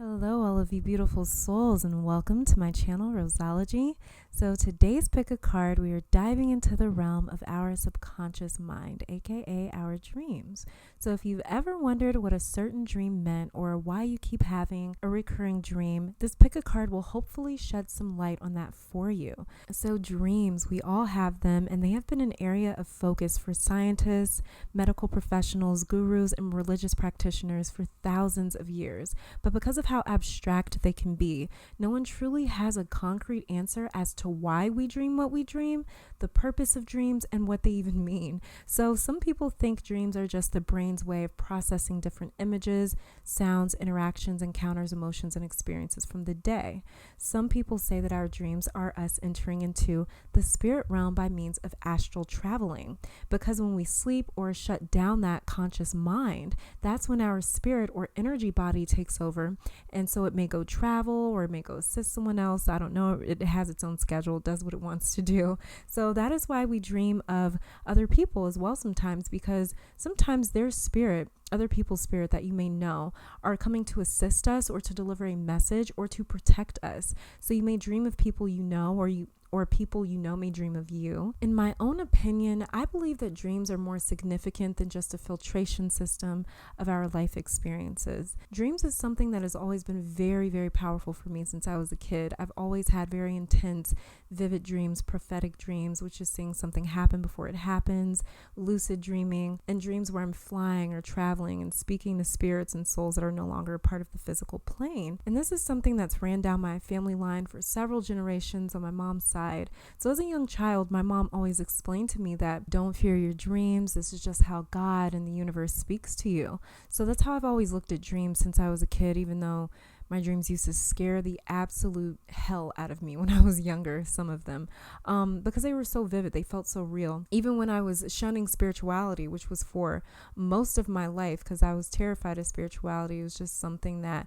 Hello, all of you beautiful souls, and welcome to my channel, Roseology. So today's pick a card, we are diving into the realm of our subconscious mind, aka our dreams. So if you've ever wondered what a certain dream meant or why you keep having a recurring dream, this pick a card will hopefully shed some light on that for you. So dreams, we all have them, and they have been an area of focus for scientists, medical professionals, gurus, and religious practitioners for thousands of years. But because of how abstract they can be, no one truly has a concrete answer as to why we dream what we dream, the purpose of dreams, and what they even mean. So some people think dreams are just the brain's way of processing different images, sounds, interactions, encounters, emotions, and experiences from the day. Some people say that our dreams are us entering into the spirit realm by means of astral traveling, because when we sleep or shut down that conscious mind, that's when our spirit or energy body takes over. And so it may go travel or it may go assist someone else. I don't know. It has its own schedule, does what it wants to do. So that is why we dream of other people as well sometimes, because sometimes their spirit, other people's spirit that you may know, are coming to assist us or to deliver a message or to protect us. So you may dream of people you know, or people you know may dream of you. In my own opinion, I believe that dreams are more significant than just a filtration system of our life experiences. Dreams is something that has always been very, very powerful for me since I was a kid. I've always had very intense, vivid dreams, prophetic dreams, which is seeing something happen before it happens, lucid dreaming, and dreams where I'm flying or traveling and speaking to spirits and souls that are no longer a part of the physical plane. And this is something that's ran down my family line for several generations on my mom's side. So as a young child, my mom always explained to me that don't fear your dreams. This is just how God and the universe speaks to you. So that's how I've always looked at dreams since I was a kid, even though my dreams used to scare the absolute hell out of me when I was younger, some of them, because they were so vivid. They felt so real. Even when I was shunning spirituality, which was for most of my life, because I was terrified of spirituality. It was just something that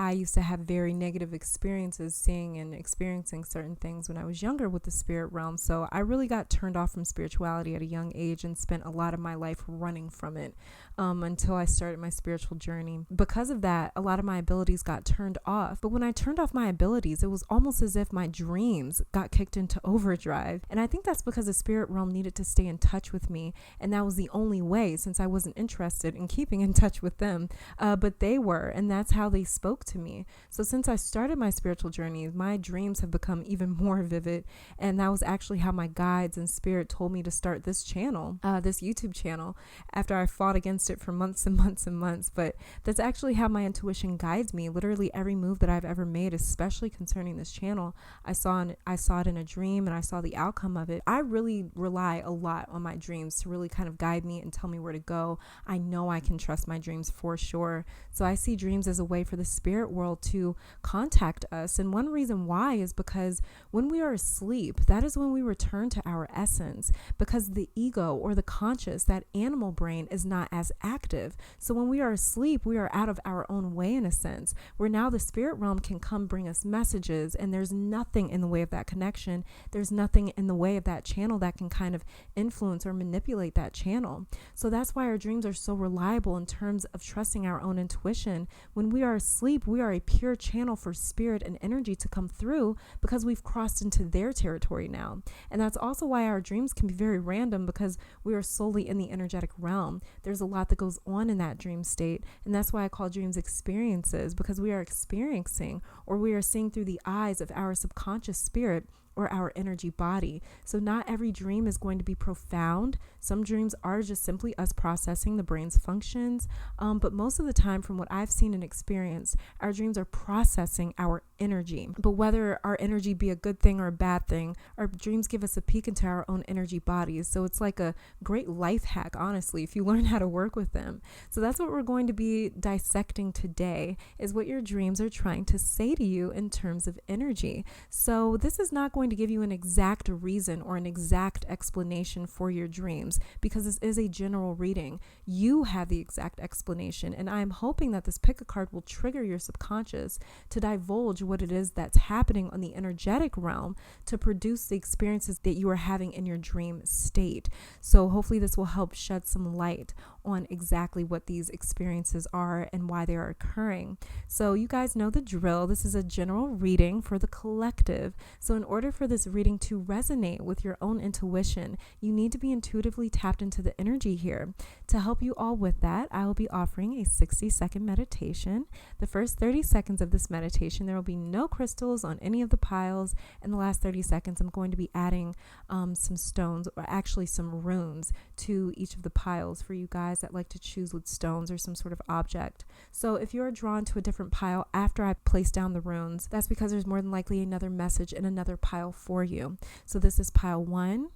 I used to have very negative experiences seeing and experiencing certain things when I was younger with the spirit realm. So I really got turned off from spirituality at a young age and spent a lot of my life running from it until I started my spiritual journey. Because of that, a lot of my abilities got turned off. But when I turned off my abilities, it was almost as if my dreams got kicked into overdrive. And I think that's because the spirit realm needed to stay in touch with me. And that was the only way, since I wasn't interested in keeping in touch with them. But they were, and that's how they spoke to me. So since I started my spiritual journey, my dreams have become even more vivid, and that was actually how my guides and spirit told me to start this channel, this YouTube channel, after I fought against it for months and months and months. But that's actually how my intuition guides me. Literally every move that I've ever made, especially concerning this channel, I saw it in a dream, and I saw the outcome of it. I really rely a lot on my dreams to really kind of guide me and tell me where to go. I know I can trust my dreams for sure. So I see dreams as a way for the spirit world to contact us. And one reason why is because when we are asleep, that is when we return to our essence, because the ego or the conscious, that animal brain, is not as active. So when we are asleep, we are out of our own way in a sense, where now the spirit realm can come bring us messages, and there's nothing in the way of that connection. There's nothing in the way of that channel that can kind of influence or manipulate that channel. So that's why our dreams are so reliable in terms of trusting our own intuition. When we are asleep, we are a pure channel for spirit and energy to come through, because we've crossed into their territory now. And that's also why our dreams can be very random, because we are solely in the energetic realm. There's a lot that goes on in that dream state. And that's why I call dreams experiences, because we are experiencing, or we are seeing through the eyes of our subconscious spirit or our energy body. So not every dream is going to be profound. Some dreams are just simply us processing the brain's functions. But most of the time, from what I've seen and experienced, our dreams are processing our energy. But whether our energy be a good thing or a bad thing, our dreams give us a peek into our own energy bodies. So it's like a great life hack, honestly, if you learn how to work with them. So that's what we're going to be dissecting today, is what your dreams are trying to say to you in terms of energy. So this is not going to give you an exact reason or an exact explanation for your dreams, because this is a general reading. You have the exact explanation, and I'm hoping that this pick a card will trigger your subconscious to divulge what it is that's happening on the energetic realm to produce the experiences that you are having in your dream state. So hopefully this will help shed some light on exactly what these experiences are and why they are occurring. So you guys know the drill. This is a general reading for the collective. So in order for this reading to resonate with your own intuition, you need to be intuitively tapped into the energy here. To help you all with that, I will be offering a 60-second meditation. The first 30 seconds of this meditation, there will be no crystals on any of the piles. In the last 30 seconds, I'm going to be adding some stones, or actually some runes, to each of the piles for you guys that like to choose with stones or some sort of object. So if you're drawn to a different pile after I place down the runes, that's because there's more than likely another message in another pile for you. So this is pile 1,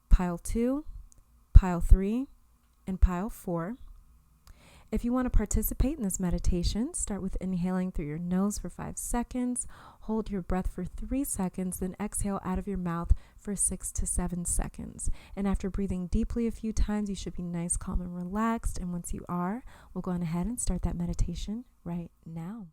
pile 2, pile 3, and pile 4. If you want to participate in this meditation, start with inhaling through your nose for 5 seconds, hold your breath for 3 seconds, then exhale out of your mouth for 6 to 7 seconds. And after breathing deeply a few times, you should be nice, calm, and relaxed. And once you are, we'll go on ahead and start that meditation right now.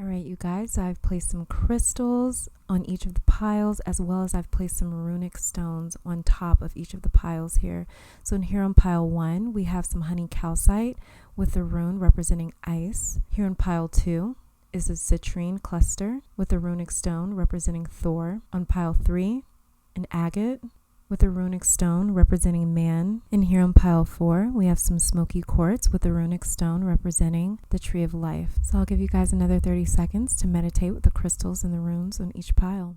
All right, you guys, so I've placed some crystals on each of the piles, as well as I've placed some runic stones on top of each of the piles here. So in here on pile 1, we have some honey calcite with the rune representing ice. Here on pile 2 is a citrine cluster with a runic stone representing Thor. On pile 3, an agate with a runic stone representing man. And here on pile 4, we have some smoky quartz with a runic stone representing the tree of life. So I'll give you guys another 30 seconds to meditate with the crystals and the runes on each pile.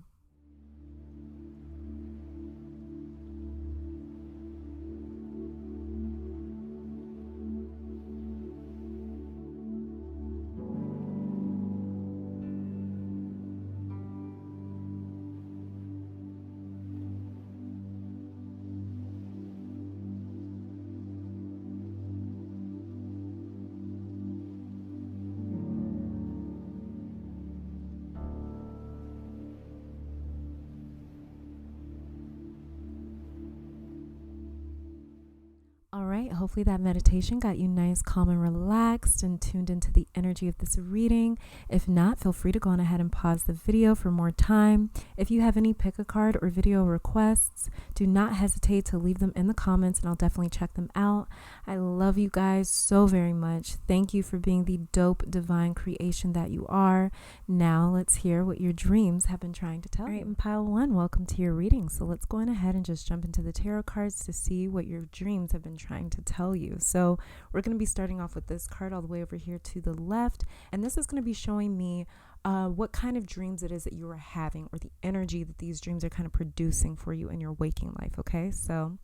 All right, hopefully that meditation got you nice, calm, and relaxed and tuned into the energy of this reading. If not, feel free to go on ahead and pause the video for more time. If you have any pick a card or video requests, do not hesitate to leave them in the comments and I'll definitely check them out. I love you guys so very much. Thank you for being the dope divine creation that you are. Now let's hear what your dreams have been trying to tell you. All right, in pile 1, welcome to your reading. So let's go on ahead and just jump into the tarot cards to see what your dreams have been trying to tell you. So we're going to be starting off with this card all the way over here to the left, and this is going to be showing me what kind of dreams it is that you are having, or the energy that these dreams are kind of producing for you in your waking life. Okay, so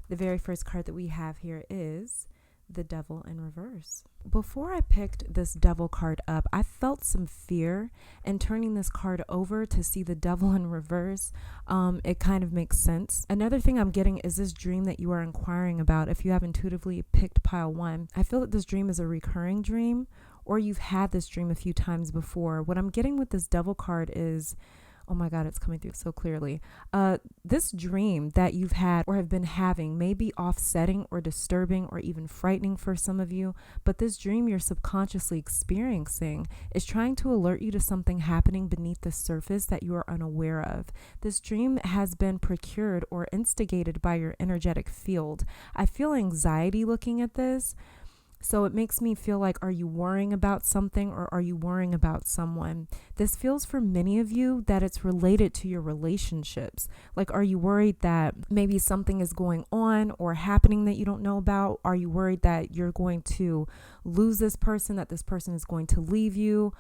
the very first card that we have here is the Devil in reverse. Before I picked this Devil card up, I felt some fear, and turning this card over to see the Devil in reverse, it kind of makes sense. Another thing I'm getting is this dream that you are inquiring about. If you have intuitively picked pile 1, I feel that this dream is a recurring dream, or you've had this dream a few times before. What I'm getting with this Devil card is, oh my God, it's coming through so clearly. This dream that you've had or have been having may be offsetting or disturbing or even frightening for some of you, but this dream you're subconsciously experiencing is trying to alert you to something happening beneath the surface that you are unaware of. This dream has been procured or instigated by your energetic field. I feel anxiety looking at this. So it makes me feel like, are you worrying about something, or are you worrying about someone? This feels for many of you that it's related to your relationships. Like, are you worried that maybe something is going on or happening that you don't know about? Are you worried that you're going to lose this person, that this person is going to leave you?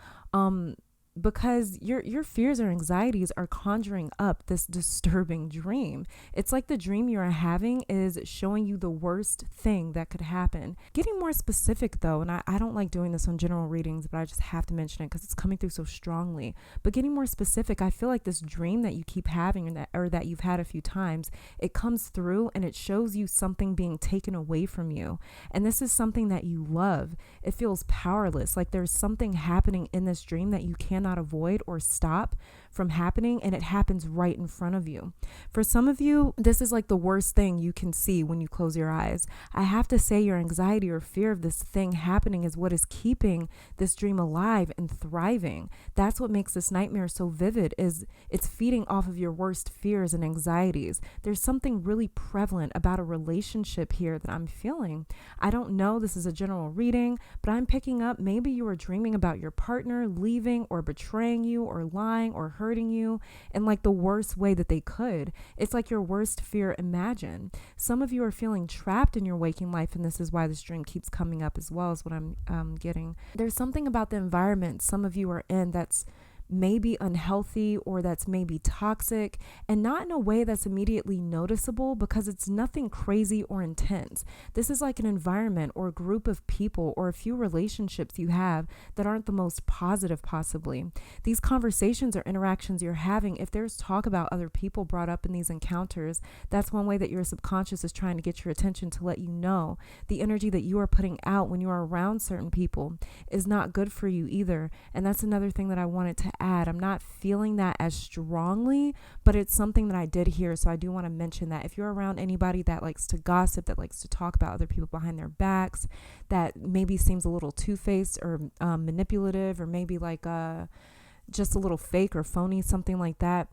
because your fears or anxieties are conjuring up this disturbing dream. It's like the dream you're having is showing you the worst thing that could happen. Getting more specific though, and I don't like doing this on general readings, but I just have to mention it because it's coming through so strongly. But getting more specific, I feel like this dream that you keep having or that you've had a few times, it comes through and it shows you something being taken away from you. And this is something that you love. It feels powerless, like there's something happening in this dream that you cannot avoid or stop from happening, and it happens right in front of you. For some of you, this is like the worst thing you can see when you close your eyes. I have to say, your anxiety or fear of this thing happening is what is keeping this dream alive and thriving. That's what makes this nightmare so vivid, is it's feeding off of your worst fears and anxieties. There's something really prevalent about a relationship here that I'm feeling. I don't know, this is a general reading, but I'm picking up maybe you are dreaming about your partner leaving or betraying you or lying or hurting you in like the worst way that they could. It's like your worst fear imagined. Some of you are feeling trapped in your waking life, and this is why this dream keeps coming up as well, as what I'm getting. There's something about the environment some of you are in that's maybe unhealthy or that's maybe toxic, and not in a way that's immediately noticeable because it's nothing crazy or intense. This is like an environment or a group of people or a few relationships you have that aren't the most positive possibly. These conversations or interactions you're having, if there's talk about other people brought up in these encounters, that's one way that your subconscious is trying to get your attention, to let you know the energy that you are putting out when you are around certain people is not good for you either. And that's another thing that I wanted to add. I'm not feeling that as strongly, but it's something that I did hear. So I do want to mention that if you're around anybody that likes to gossip, that likes to talk about other people behind their backs, that maybe seems a little two-faced or manipulative, or maybe like just a little fake or phony, something like that,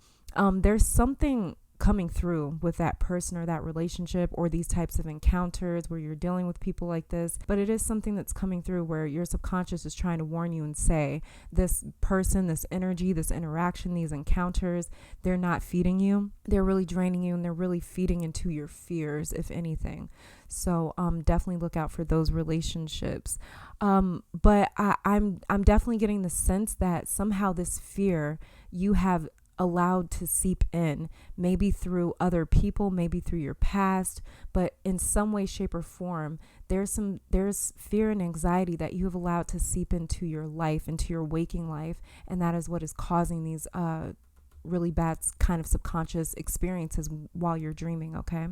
there's something coming through with that person or that relationship or these types of encounters where you're dealing with people like this. But it is something that's coming through where your subconscious is trying to warn you and say, this person, this energy, this interaction, these encounters, they're not feeding you. They're really draining you, and they're really feeding into your fears, if anything. So definitely look out for those relationships. But I'm definitely getting the sense that somehow this fear you have allowed to seep in, maybe through other people, maybe through your past, but in some way, shape, or form, there's fear and anxiety that you have allowed to seep into your life, into your waking life, and that is what is causing these really bad kind of subconscious experiences while you're dreaming, okay?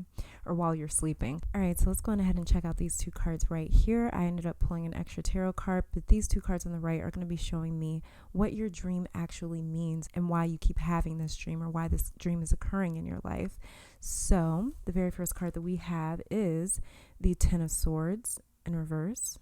Or while you're sleeping. All right, so let's go ahead and check out these two cards right here. I ended up pulling an extra tarot card, but these two cards on the right are going to be showing me what your dream actually means and why you keep having this dream, or why this dream is occurring in your life. So the very first card that we have is the Ten of Swords in reverse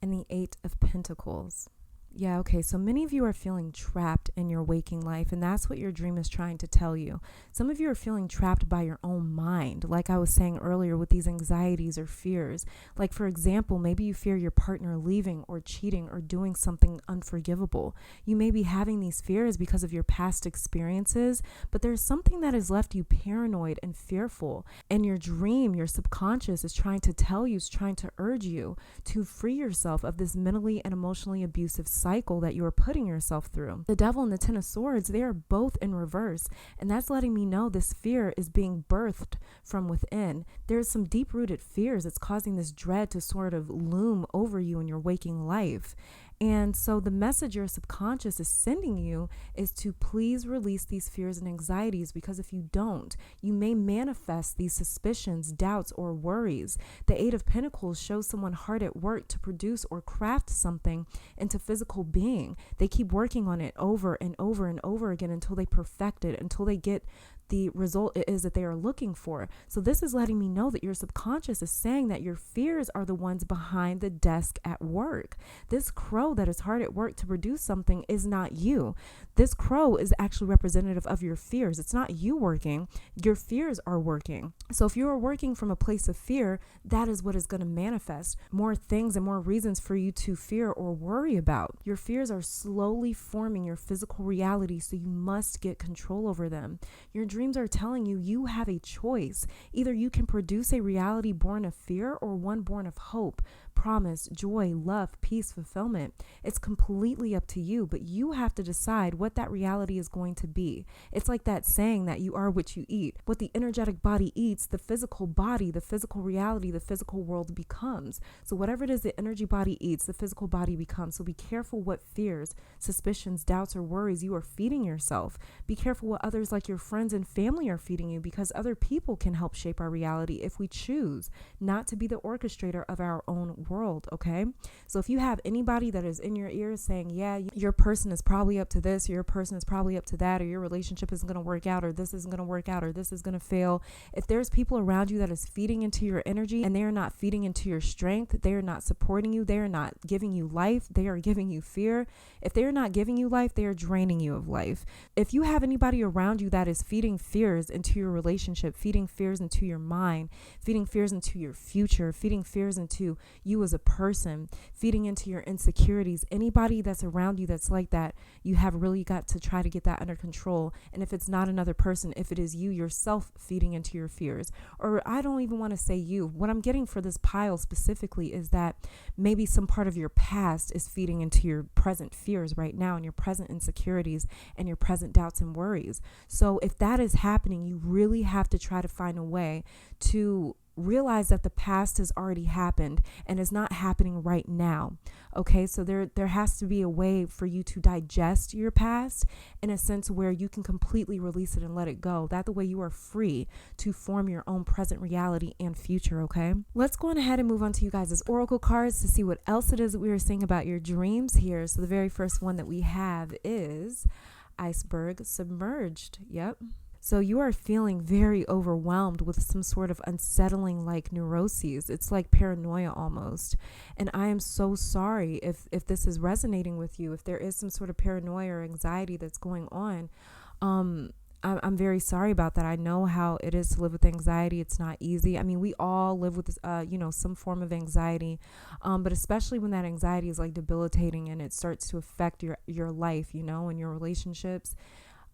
and the Eight of Pentacles. Yeah, okay, so many of you are feeling trapped in your waking life, and that's what your dream is trying to tell you. Some of you are feeling trapped by your own mind, like I was saying earlier, with these anxieties or fears. Like, for example, maybe you fear your partner leaving or cheating or doing something unforgivable. You may be having these fears because of your past experiences, but there's something that has left you paranoid and fearful. And your dream, your subconscious is trying to tell you, is trying to urge you to free yourself of this mentally and emotionally abusive cycle that you are putting yourself through. The Devil and the Ten of Swords, they are both in reverse, and that's letting me know this fear is being birthed from within. There's some deep-rooted fears that's causing this dread to sort of loom over you in your waking life. And so the message your subconscious is sending you is to please release these fears and anxieties, because if you don't, you may manifest these suspicions, doubts, or worries. The Eight of Pentacles shows someone hard at work to produce or craft something into physical being. They keep working on it over and over and over again until they perfect it, until they get the result it is that they are looking for. So this is letting me know that your subconscious is saying that your fears are the ones behind the desk at work. This crow that is hard at work to produce something is not you. This crow is actually representative of your fears. It's not you working. Your fears are working. So if you are working from a place of fear, that is what is going to manifest. More things and more reasons for you to fear or worry about. Your fears are slowly forming your physical reality, so you must get control over them. Your dreams are telling you you have a choice. Either you can produce a reality born of fear or one born of hope. promise, joy, love, peace, fulfillment. It's completely up to you, but you have to decide what that reality is going to be. It's like that saying that you are what you eat. What the energetic body eats, the physical body, the physical reality, the physical world becomes. So whatever it is the energy body eats, the physical body becomes. So be careful what fears, suspicions, doubts, or worries you are feeding yourself. Be careful what others like your friends and family are feeding you, because other people can help shape our reality if we choose not to be the orchestrator of our own world, okay? So if you have anybody that is in your ears saying, yeah, your person is probably up to this, or your person is probably up to that, or your relationship isn't going to work out, or this isn't going to work out, or this is going to fail. If there's people around you that is feeding into your energy and they are not feeding into your strength, they are not supporting you, they are not giving you life, they are giving you fear. If they are not giving you life, they are draining you of life. If you have anybody around you that is feeding fears into your relationship, feeding fears into your mind, feeding fears into your future, feeding fears into you as a person, feeding into your insecurities, anybody that's around you that's like that, you have really got to try to get that under control. And if it's not another person, if it is you yourself feeding into your fears, or I don't even want to say you, what I'm getting for this pile specifically is that maybe some part of your past is feeding into your present fears right now, and your present insecurities and your present doubts and worries. So if that is happening, you really have to try to find a way to realize that the past has already happened and is not happening right now. Okay, so there has to be a way for you to digest your past in a sense where you can completely release it and let it go. That the way you are free to form your own present reality and future. Okay, let's go on ahead and move on to you guys' oracle cards to see what else it is that we are saying about your dreams here. So the very first one that we have is iceberg submerged. Yep. So you are feeling very overwhelmed with some sort of unsettling like neuroses. It's like paranoia almost. And I am so sorry if this is resonating with you, if there is some sort of paranoia or anxiety that's going on. I'm very sorry about that. I know how it is to live with anxiety. It's not easy. I mean, we all live with this, some form of anxiety, but especially when that anxiety is like debilitating and it starts to affect your life, and your relationships.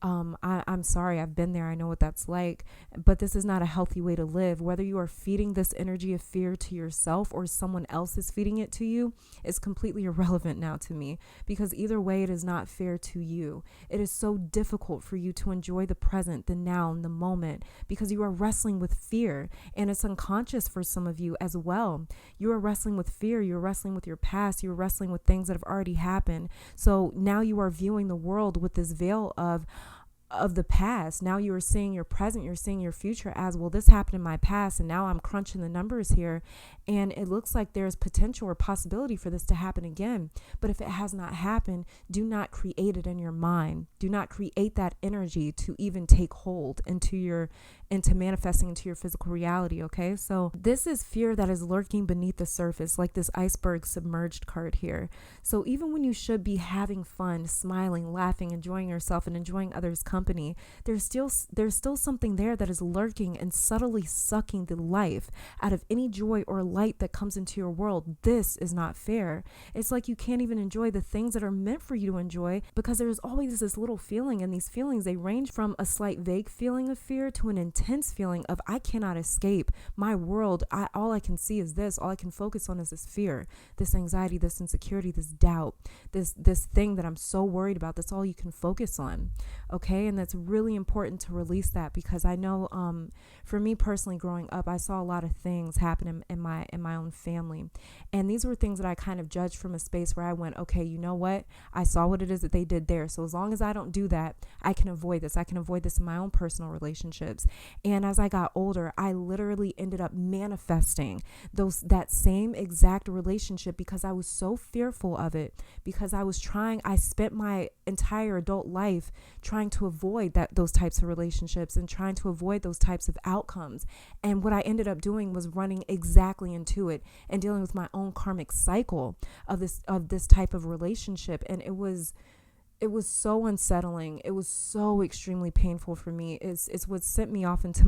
I'm sorry, I've been there. I know what that's like, but this is not a healthy way to live. Whether you are feeding this energy of fear to yourself or someone else is feeding it to you is completely irrelevant now to me, because either way, it is not fair to you. It is so difficult for you to enjoy the present, the now, and the moment, because you are wrestling with fear, and it's unconscious for some of you as well. You are wrestling with fear. You're wrestling with your past. You're wrestling with things that have already happened. So now you are viewing the world with this veil of the past. Now you are seeing your present, you're seeing your future as, well, this happened in my past and now I'm crunching the numbers here and it looks like there's potential or possibility for this to happen again. But if it has not happened, do not create it in your mind. Do not create that energy to even take hold into manifesting into your physical reality. Okay, so this is fear that is lurking beneath the surface, like this iceberg submerged card here. So even when you should be having fun, smiling, laughing, enjoying yourself and enjoying others' company, there's still something there that is lurking and subtly sucking the life out of any joy or light that comes into your world. This is not fair. It's like you can't even enjoy the things that are meant for you to enjoy, because there's always this little feeling, and these feelings, they range from a slight vague feeling of fear to an intense feeling of, I cannot escape my world. All I can see is this. All I can focus on is this fear, this anxiety, this insecurity, this doubt, this thing that I'm so worried about. That's all you can focus on. Okay, and that's really important to release that, because I know for me personally, growing up, I saw a lot of things happen in my own family, and these were things that I kind of judged from a space where I went, okay, you know what? I saw what it is that they did there. So as long as I don't do that, I can avoid this. I can avoid this in my own personal relationships. And as I got older, I literally ended up manifesting that same exact relationship, because I was so fearful of it, because I spent my entire adult life trying to avoid those types of relationships and trying to avoid those types of outcomes. And what I ended up doing was running exactly into it and dealing with my own karmic cycle of this type of relationship. And it was so unsettling. It was so extremely painful for me. It's what sent me off into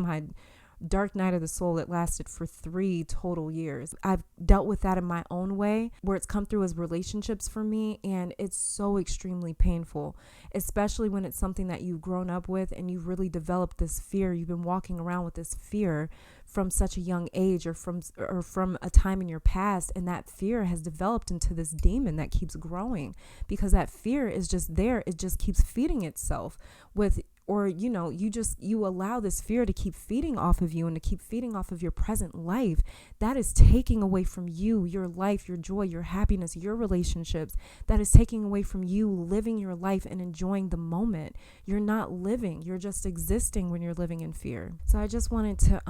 dark night of the soul that lasted for 3 total years. I've dealt with that in my own way, where it's come through as relationships for me, and it's so extremely painful, especially when it's something that you've grown up with and you've really developed this fear. You've been walking around with this fear from such a young age, or from a time in your past, and that fear has developed into this demon that keeps growing, because that fear is just there. It just keeps feeding itself with, or you allow this fear to keep feeding off of you and to keep feeding off of your present life. That is taking away from you, your life, your joy, your happiness, your relationships. That is taking away from you living your life and enjoying the moment. You're not living, you're just existing when you're living in fear. So I just wanted to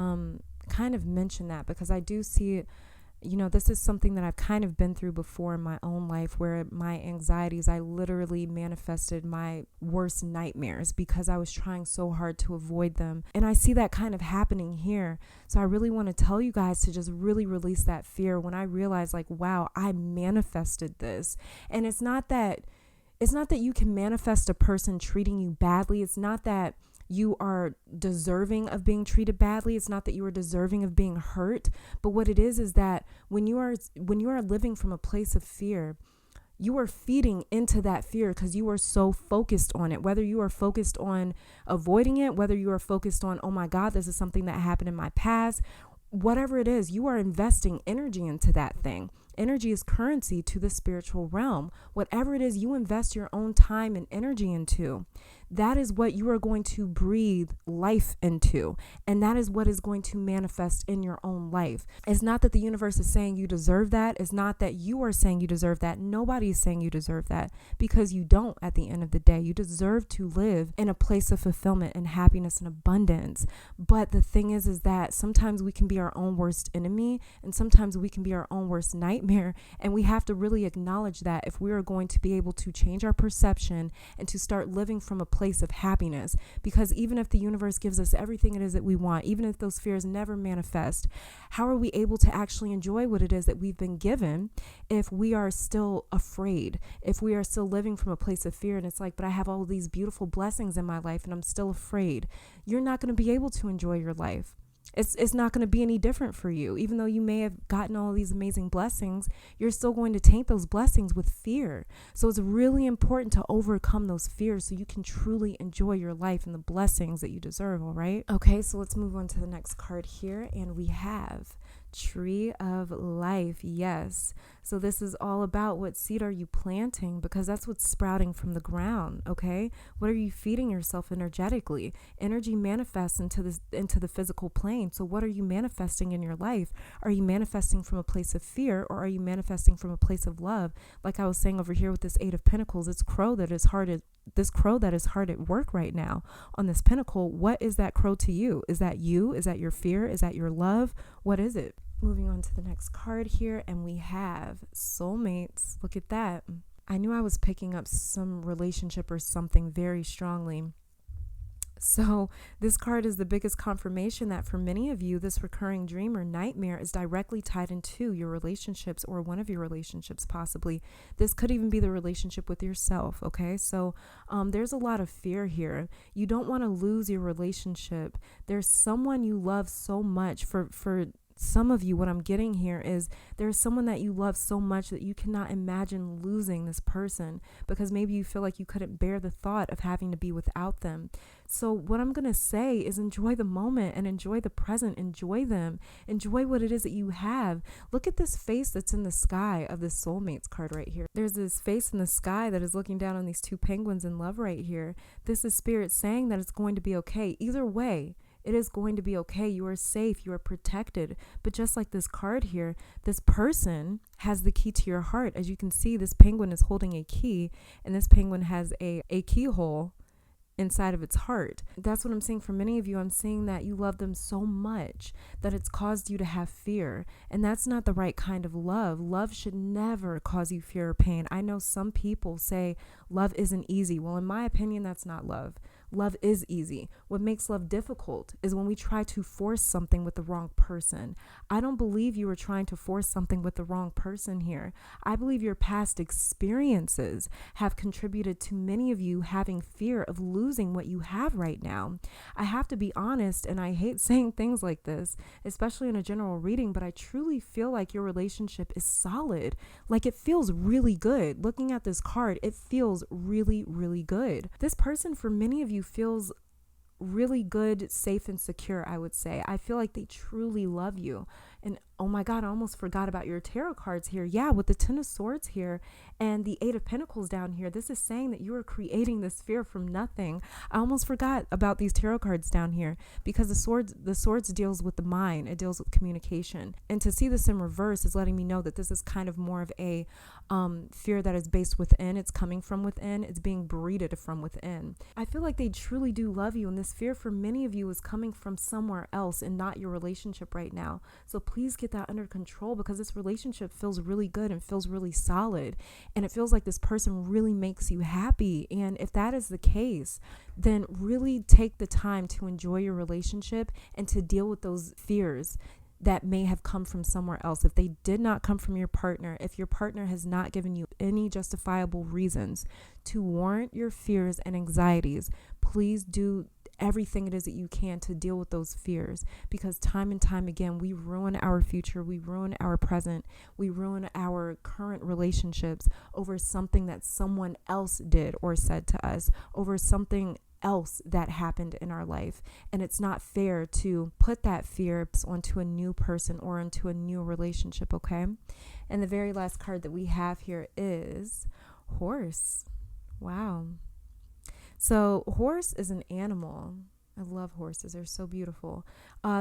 kind of mention that, because I do see, this is something that I've kind of been through before in my own life, where my anxieties, I literally manifested my worst nightmares because I was trying so hard to avoid them. And I see that kind of happening here. So I really want to tell you guys to just really release that fear. When I realized, like, wow, I manifested this. And it's not that you can manifest a person treating you badly. It's not that you are deserving of being treated badly. It's not that you are deserving of being hurt. But what it is that when you are living from a place of fear, you are feeding into that fear because you are so focused on it. Whether you are focused on avoiding it, whether you are focused on, oh my God, this is something that happened in my past, whatever it is, you are investing energy into that thing. Energy is currency to the spiritual realm. Whatever it is you invest your own time and energy into, that is what you are going to breathe life into. And that is what is going to manifest in your own life. It's not that the universe is saying you deserve that. It's not that you are saying you deserve that. Nobody is saying you deserve that, because you don't. At the end of the day, you deserve to live in a place of fulfillment and happiness and abundance. But the thing is that sometimes we can be our own worst enemy, and sometimes we can be our own worst nightmare. And we have to really acknowledge that if we are going to be able to change our perception and to start living from a place of happiness. Because even if the universe gives us everything it is that we want, even if those fears never manifest, how are we able to actually enjoy what it is that we've been given if we are still afraid, if we are still living from a place of fear? And it's like, but I have all these beautiful blessings in my life and I'm still afraid. You're not going to be able to enjoy your life. It's not going to be any different for you. Even though you may have gotten all these amazing blessings, you're still going to taint those blessings with fear. So it's really important to overcome those fears so you can truly enjoy your life and the blessings that you deserve, all right? Okay, so let's move on to the next card here. And we have Tree of Life. Yes. So this is all about what seed are you planting, because that's what's sprouting from the ground. Okay. What are you feeding yourself energetically? Energy manifests into the physical plane. So what are you manifesting in your life? Are you manifesting from a place of fear, or are you manifesting from a place of love? Like I was saying over here with this Eight of Pentacles, this crow that is hard at work right now on this pinnacle. What is that crow to you? Is that you? Is that your fear? Is that your love? What is it? Moving on to the next card here, and we have soulmates. Look at that. I knew I was picking up some relationship or something very strongly. So this card is the biggest confirmation that for many of you, this recurring dream or nightmare is directly tied into your relationships, or one of your relationships possibly. This could even be the relationship with yourself, okay? So there's a lot of fear here. You don't want to lose your relationship. There's someone you love so much. For some of you, what I'm getting here is there's someone that you love so much that you cannot imagine losing this person, because maybe you feel like you couldn't bear the thought of having to be without them. So what I'm going to say is enjoy the moment and enjoy the present. Enjoy them. Enjoy what it is that you have. Look at this face that's in the sky of this soulmates card right here. There's this face in the sky that is looking down on these two penguins in love right here. This is spirit saying that it's going to be okay. Either way, it is going to be okay. You are safe. You are protected. But just like this card here, this person has the key to your heart. As you can see, this penguin is holding a key, and this penguin has a keyhole inside of its heart. That's what I'm seeing for many of you. I'm seeing that you love them so much that it's caused you to have fear. And that's not the right kind of love. Love should never cause you fear or pain. I know some people say love isn't easy. Well, in my opinion, that's not love. Love is easy. What makes love difficult is when we try to force something with the wrong person. I don't believe you were trying to force something with the wrong person here. I believe your past experiences have contributed to many of you having fear of losing what you have right now. I have to be honest, and I hate saying things like this, especially in a general reading, but I truly feel like your relationship is solid. Like it feels really good. Looking at this card, it feels really, really good. This person for many of you feels really good, safe, and secure, I would say. I feel like they truly love you. And oh my God, I almost forgot about your tarot cards here. Yeah, with the Ten of Swords here and the Eight of Pentacles down here, this is saying that you are creating this fear from nothing. I almost forgot about these tarot cards down here because the swords deals with the mind. It deals with communication. And to see this in reverse is letting me know that this is kind of more of a fear that is based within. It's coming from within. It's being breeded from within. I feel like they truly do love you. And this fear for many of you is coming from somewhere else and not your relationship right now. So please get that under control because this relationship feels really good and feels really solid. And it feels like this person really makes you happy. And if that is the case, then really take the time to enjoy your relationship and to deal with those fears that may have come from somewhere else. If they did not come from your partner, if your partner has not given you any justifiable reasons to warrant your fears and anxieties, please do everything it is that you can to deal with those fears, because time and time again, we ruin our future, we ruin our present, we ruin our current relationships over something that someone else did or said to us, over something else that happened in our life. And it's not fair to put that fear onto a new person or into a new relationship, okay? And the very last card that we have here is Horse. Wow. So horse is an animal. I love horses. They're so beautiful.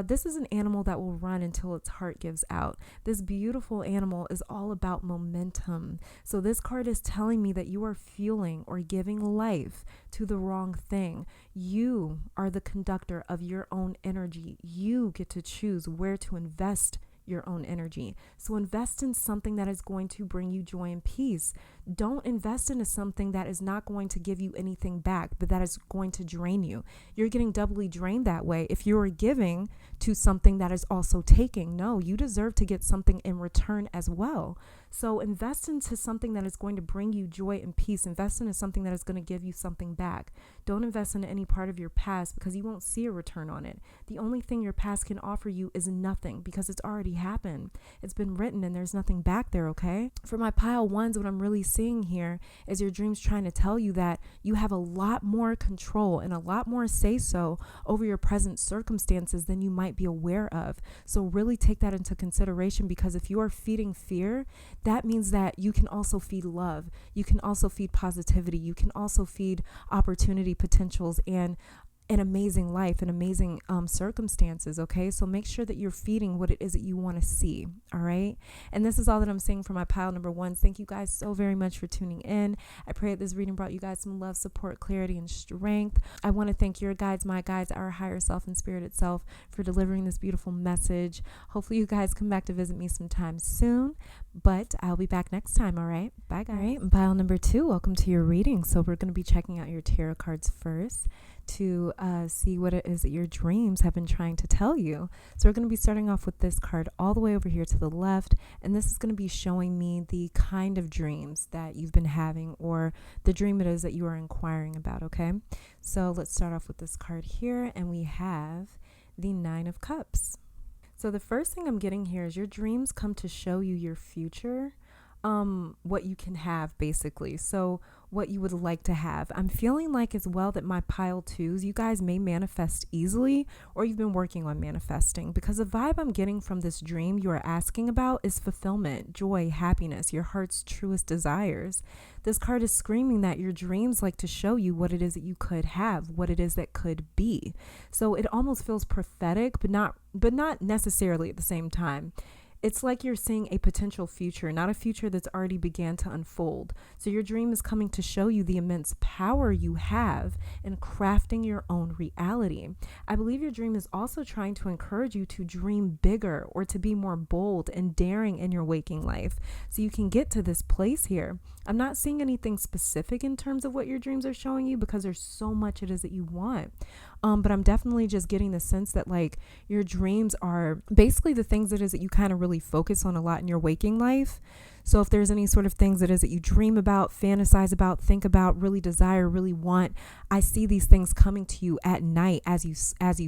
This is an animal that will run until its heart gives out. This beautiful animal is all about momentum. So this card is telling me that you are fueling or giving life to the wrong thing. You are the conductor of your own energy. You get to choose where to invest your own energy. So invest in something that is going to bring you joy and peace. Don't invest into something that is not going to give you anything back, but that is going to drain you. You're getting doubly drained that way if you are giving to something that is also taking. No, you deserve to get something in return as well. So invest into something that is going to bring you joy and peace. Invest into something that is going to give you something back. Don't invest in any part of your past because you won't see a return on it. The only thing your past can offer you is nothing because it's already happened. It's been written and there's nothing back there, okay? For my pile ones, what I'm really seeing here is your dreams trying to tell you that you have a lot more control and a lot more say-so over your present circumstances than you might be aware of. So really take that into consideration, because if you are feeding fear, that means that you can also feed love. You can also feed positivity. You can also feed opportunity potentials and an amazing life and amazing circumstances, okay? So make sure that you're feeding what it is that you want to see, all right? And this is all that I'm saying for my pile number ones. Thank you guys so very much for tuning in. I pray that this reading brought you guys some love, support, clarity, and strength. I want to thank your guides, my guides, our higher self and spirit itself for delivering this beautiful message. Hopefully you guys come back to visit me sometime soon, but I'll be back next time, all right? Bye, guys. All right, and pile number 2, welcome to your reading. So we're going to be checking out your tarot cards first to see what it is that your dreams have been trying to tell you. So we're going to be starting off with this card all the way over here to the left, and this is going to be showing me the kind of dreams that you've been having or the dream it is that you are inquiring about, okay? So let's start off with this card here, and we have the Nine of Cups. So the first thing I'm getting here is your dreams come to show you your future, what you can have, basically. So what you would like to have. I'm feeling like as well that my pile 2s, you guys may manifest easily, or you've been working on manifesting, because the vibe I'm getting from this dream you are asking about is fulfillment, joy, happiness, your heart's truest desires. This card is screaming that your dreams like to show you what it is that you could have, what it is that could be. So it almost feels prophetic, but not necessarily at the same time. It's like you're seeing a potential future, not a future that's already began to unfold. So your dream is coming to show you the immense power you have in crafting your own reality. I believe your dream is also trying to encourage you to dream bigger or to be more bold and daring in your waking life so you can get to this place here. I'm not seeing anything specific in terms of what your dreams are showing you because there's so much it is that you want. But I'm definitely just getting the sense that like your dreams are basically the things it is that you kind of really focus on a lot in your waking life. So if there's any sort of things it is that you dream about, fantasize about, think about, really desire, really want, I see these things coming to you at night as you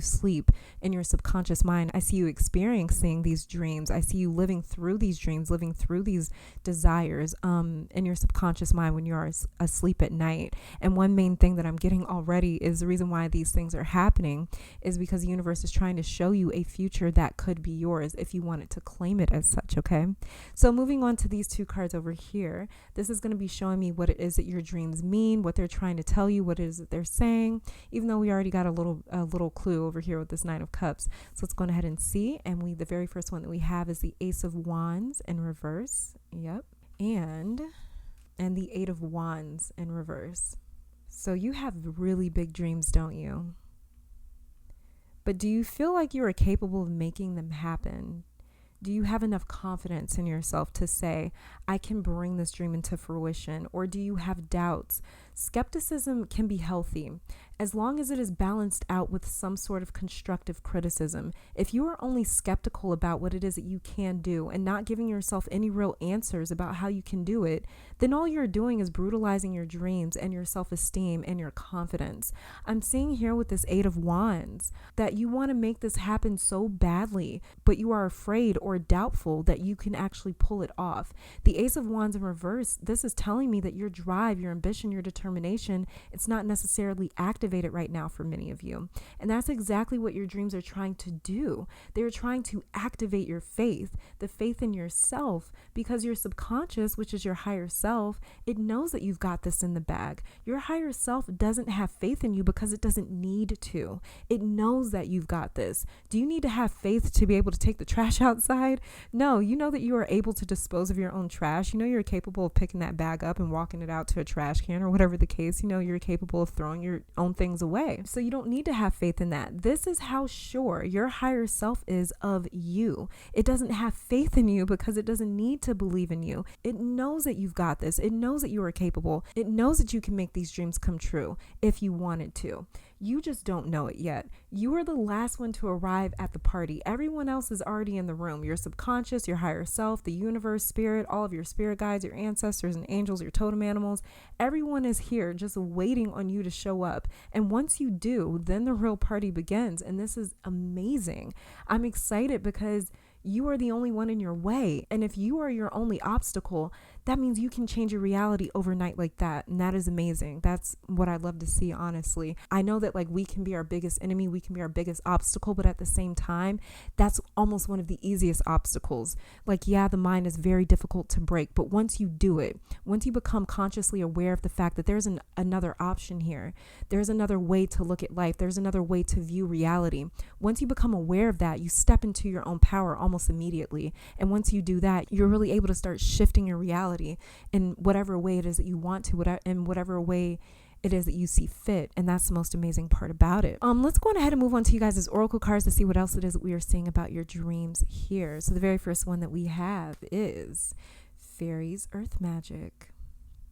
sleep in your subconscious mind. I see you experiencing these dreams. I see you living through these dreams, living through these desires in your subconscious mind when you are asleep at night. And one main thing that I'm getting already is the reason why these things are happening is because the universe is trying to show you a future that could be yours if you wanted to claim it as such, okay? So moving on to these two cards over here, this is going to be showing me what it is that your dreams mean, what they're trying to tell you, what it is that they're saying, even though we already got a little clue over here with this Nine of Cups. So let's go ahead and see. And the very first one that we have is the Ace of Wands in reverse. Yep. And the Eight of Wands in reverse. So you have really big dreams, don't you? But do you feel like you are capable of making them happen? Do you have enough confidence in yourself to say, I can bring this dream into fruition? Or do you have doubts? Skepticism can be healthy as long as it is balanced out with some sort of constructive criticism. If you are only skeptical about what it is that you can do and not giving yourself any real answers about how you can do it, then all you're doing is brutalizing your dreams and your self-esteem and your confidence. I'm seeing here with this Eight of Wands that you want to make this happen so badly, but you are afraid or doubtful that you can actually pull it off. The Ace of Wands in reverse, this is telling me that your drive, your ambition, your determination, it's not necessarily activated right now for many of you. And that's exactly what your dreams are trying to do. They're trying to activate your faith, the faith in yourself, because your subconscious, which is your higher self, it knows that you've got this in the bag. Your higher self doesn't have faith in you because it doesn't need to. It knows that you've got this. Do you need to have faith to be able to take the trash outside? No, you know that you are able to dispose of your own trash. You know you're capable of picking that bag up and walking it out to a trash can or whatever the case. You know you're capable of throwing your own things away. So you don't need to have faith in that. This is how sure your higher self is of you. It doesn't have faith in you because it doesn't need to believe in you. It knows that you've got this. It knows that you are capable. It knows that you can make these dreams come true if you wanted to. You just don't know it yet. You are the last one to arrive at the party. Everyone else is already in the room. Your subconscious, your higher self, the universe, spirit, all of your spirit guides, your ancestors and angels, your totem animals. Everyone is here just waiting on you to show up. And once you do, then the real party begins. And this is amazing. I'm excited because you are the only one in your way. And if you are your only obstacle, that means you can change your reality overnight like that. And that is amazing. That's what I love to see, honestly. I know that like we can be our biggest enemy, we can be our biggest obstacle, but at the same time, that's almost one of the easiest obstacles. Like, yeah, the mind is very difficult to break, but once you do it, once you become consciously aware of the fact that there's another option here, there's another way to look at life, there's another way to view reality. Once you become aware of that, you step into your own power almost immediately. And once you do that, you're really able to start shifting your reality in whatever way it is that you want to, in whatever way it is that you see fit. And that's the most amazing part about it. Let's go on ahead and move on to you guys' oracle cards to see what else it is that we are seeing about your dreams here. So the very first one that we have is Fairies Earth Magic.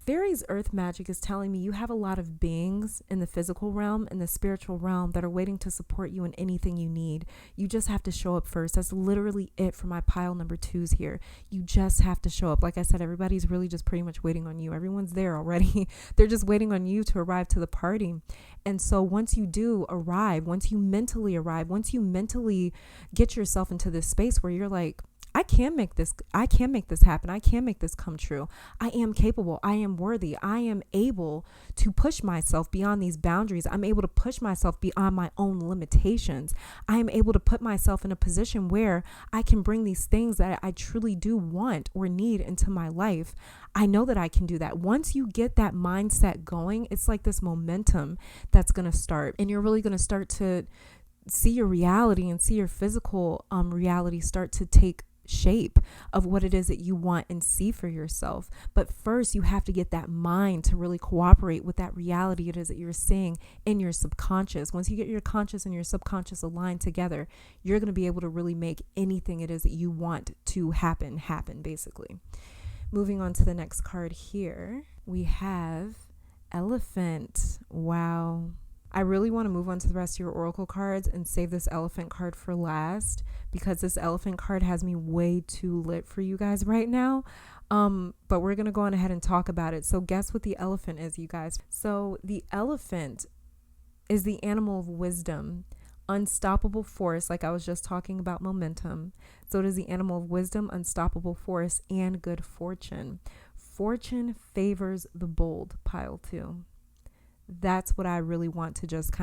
Fairies Earth Magic is telling me you have a lot of beings in the physical realm and the spiritual realm that are waiting to support you in anything you need. You just have to show up first. That's literally it for my pile number 2s here. You just have to show up. Like I said, everybody's really just pretty much waiting on you. Everyone's there already. They're just waiting on you to arrive to the party. And so once you do arrive, once you mentally arrive, once you mentally get yourself into this space where you're like, I can make this happen. I can make this come true. I am capable. I am worthy. I am able to push myself beyond these boundaries. I'm able to push myself beyond my own limitations. I am able to put myself in a position where I can bring these things that I truly do want or need into my life. I know that I can do that. Once you get that mindset going, it's like this momentum that's going to start, and you're really going to start to see your reality and see your physical reality start to take shape of what it is that you want and see for yourself. But first, you have to get that mind to really cooperate with that reality it is that you're seeing in your subconscious. Once you get your conscious and your subconscious aligned together, you're going to be able to really make anything it is that you want to happen, basically. Moving on to the next card here, we have Elephant. Wow. I really want to move on to the rest of your oracle cards and save this elephant card for last, because this elephant card has me way too lit for you guys right now. But we're going to go on ahead and talk about it. So guess what the elephant is, you guys. So the elephant is the animal of wisdom, unstoppable force, like I was just talking about momentum. So it is the animal of wisdom, unstoppable force, and good fortune. Fortune favors the bold, pile 2. That's what I really want to just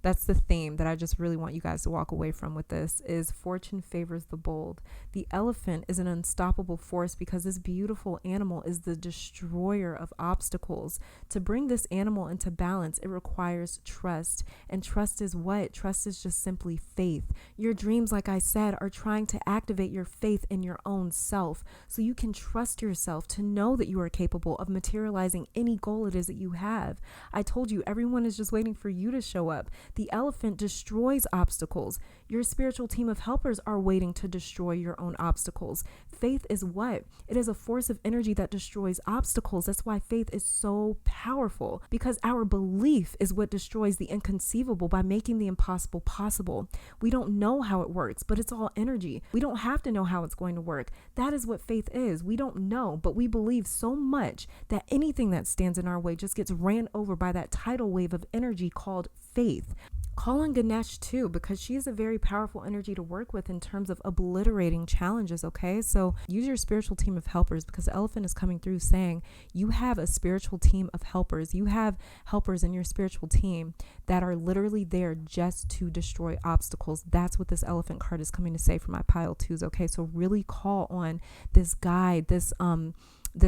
that's the theme that I just really want you guys to walk away from with this, is fortune favors the bold. The elephant is an unstoppable force because this beautiful animal is the destroyer of obstacles. To bring this animal into balance, it requires trust. And trust is what? Trust is just simply faith. Your dreams, like I said, are trying to activate your faith in your own self, so you can trust yourself to know that you are capable of materializing any goal it is that you have. I told you, everyone is just waiting for you to show up. The elephant destroys obstacles. Your spiritual team of helpers are waiting to destroy your own obstacles. Faith is what? It is a force of energy that destroys obstacles. That's why faith is so powerful, because our belief is what destroys the inconceivable by making the impossible possible. We don't know how it works, but it's all energy. We don't have to know how it's going to work. That is what faith is. We don't know, but we believe so much that anything that stands in our way just gets ran over by that tidal wave of energy called faith. Call on Ganesh too, because she is a very powerful energy to work with in terms of obliterating challenges, okay? So use your spiritual team of helpers, because the elephant is coming through saying you have a spiritual team of helpers. You have helpers in your spiritual team that are literally there just to destroy obstacles. That's what this elephant card is coming to say for my pile 2s, okay? So really call on this guide, this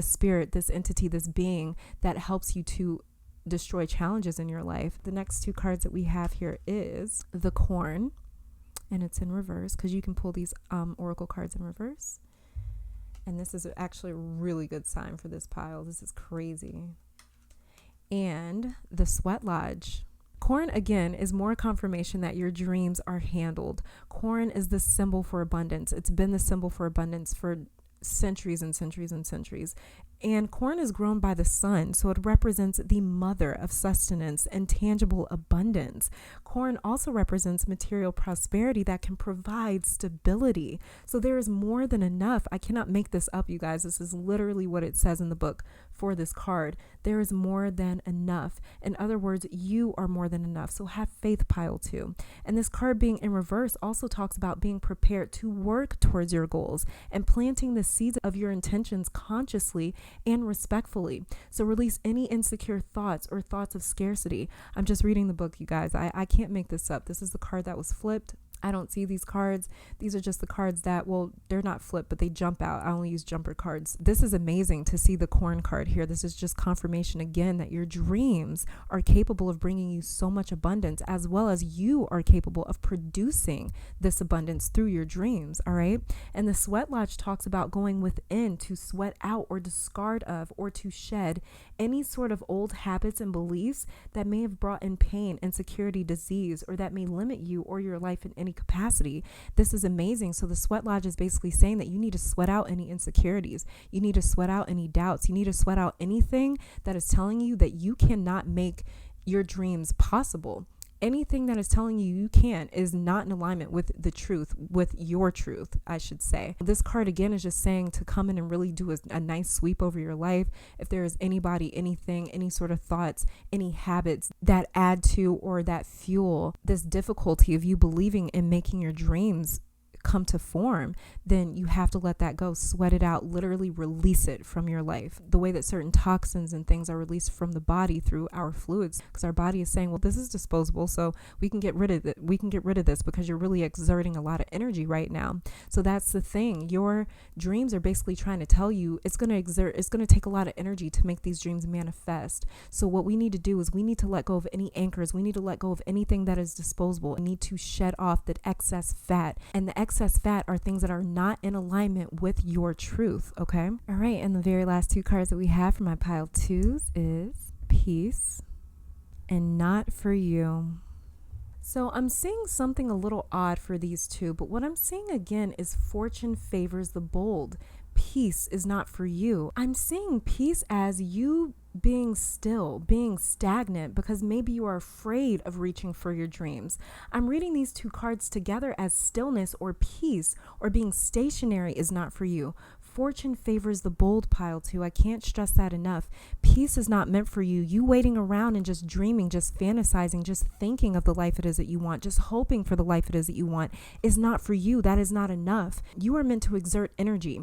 spirit, this entity, this being that helps you to destroy challenges in your life. The next 2 cards that we have here is the corn, and it's in reverse, because you can pull these oracle cards in reverse. And this is actually a really good sign for this pile. This is crazy. And the sweat lodge. Corn, again, is more confirmation that your dreams are handled. Corn is the symbol for abundance. It's been the symbol for abundance for centuries and centuries and centuries. And corn is grown by the sun, so it represents the mother of sustenance and tangible abundance. Corn also represents material prosperity that can provide stability. So there is more than enough. I cannot make this up, you guys. This is literally what it says in the book for this card. There is more than enough. In other words, you are more than enough. So have faith, pile 2. And this card being in reverse also talks about being prepared to work towards your goals and planting the seeds of your intentions consciously and respectfully. So release any insecure thoughts or thoughts of scarcity. I'm just reading the book, you guys. I can't make this up. This is the card that was flipped. I don't see these cards. These are just the cards that, well, they're not flipped, but they jump out. I only use jumper cards. This is amazing to see the corn card here. This is just confirmation again that your dreams are capable of bringing you so much abundance, as well as you are capable of producing this abundance through your dreams. All right. And the sweat lodge talks about going within to sweat out or discard of or to shed any sort of old habits and beliefs that may have brought in pain, insecurity, disease, or that may limit you or your life in any capacity. This is amazing. So the sweat lodge is basically saying that you need to sweat out any insecurities. You need to sweat out any doubts. You need to sweat out anything that is telling you that you cannot make your dreams possible. Anything that is telling you you can't is not in alignment with the truth, with your truth, I should say. This card again is just saying to come in and really do a nice sweep over your life. If there is anybody, anything, any sort of thoughts, any habits that add to or that fuel this difficulty of you believing in making your dreams come to form, then you have to let that go. Sweat it out, literally release it from your life. The way that certain toxins and things are released from the body through our fluids, because our body is saying, well, this is disposable, so we can get rid of it. We can get rid of this because you're really exerting a lot of energy right now. So that's the thing. Your dreams are basically trying to tell you it's going to take a lot of energy to make these dreams manifest. So what we need to do is we need to let go of any anchors. We need to let go of anything that is disposable. We need to shed off that excess fat, and the excess excess fat are things that are not in alignment with your truth, okay? All right, and the very last two cards that we have for my pile twos is peace and not for you. So I'm seeing something a little odd for these two, but what I'm seeing again is fortune favors the bold. Peace is not for you. I'm seeing peace as you being still, being stagnant, because maybe you are afraid of reaching for your dreams. I'm reading these two cards together as stillness or peace or being stationary is not for you. Fortune favors the bold, pile two. I can't stress that enough. Peace is not meant for you. You waiting around and just dreaming, just fantasizing, just thinking of the life it is that you want, just hoping for the life it is that you want is not for you. That is not enough. You are meant to exert energy.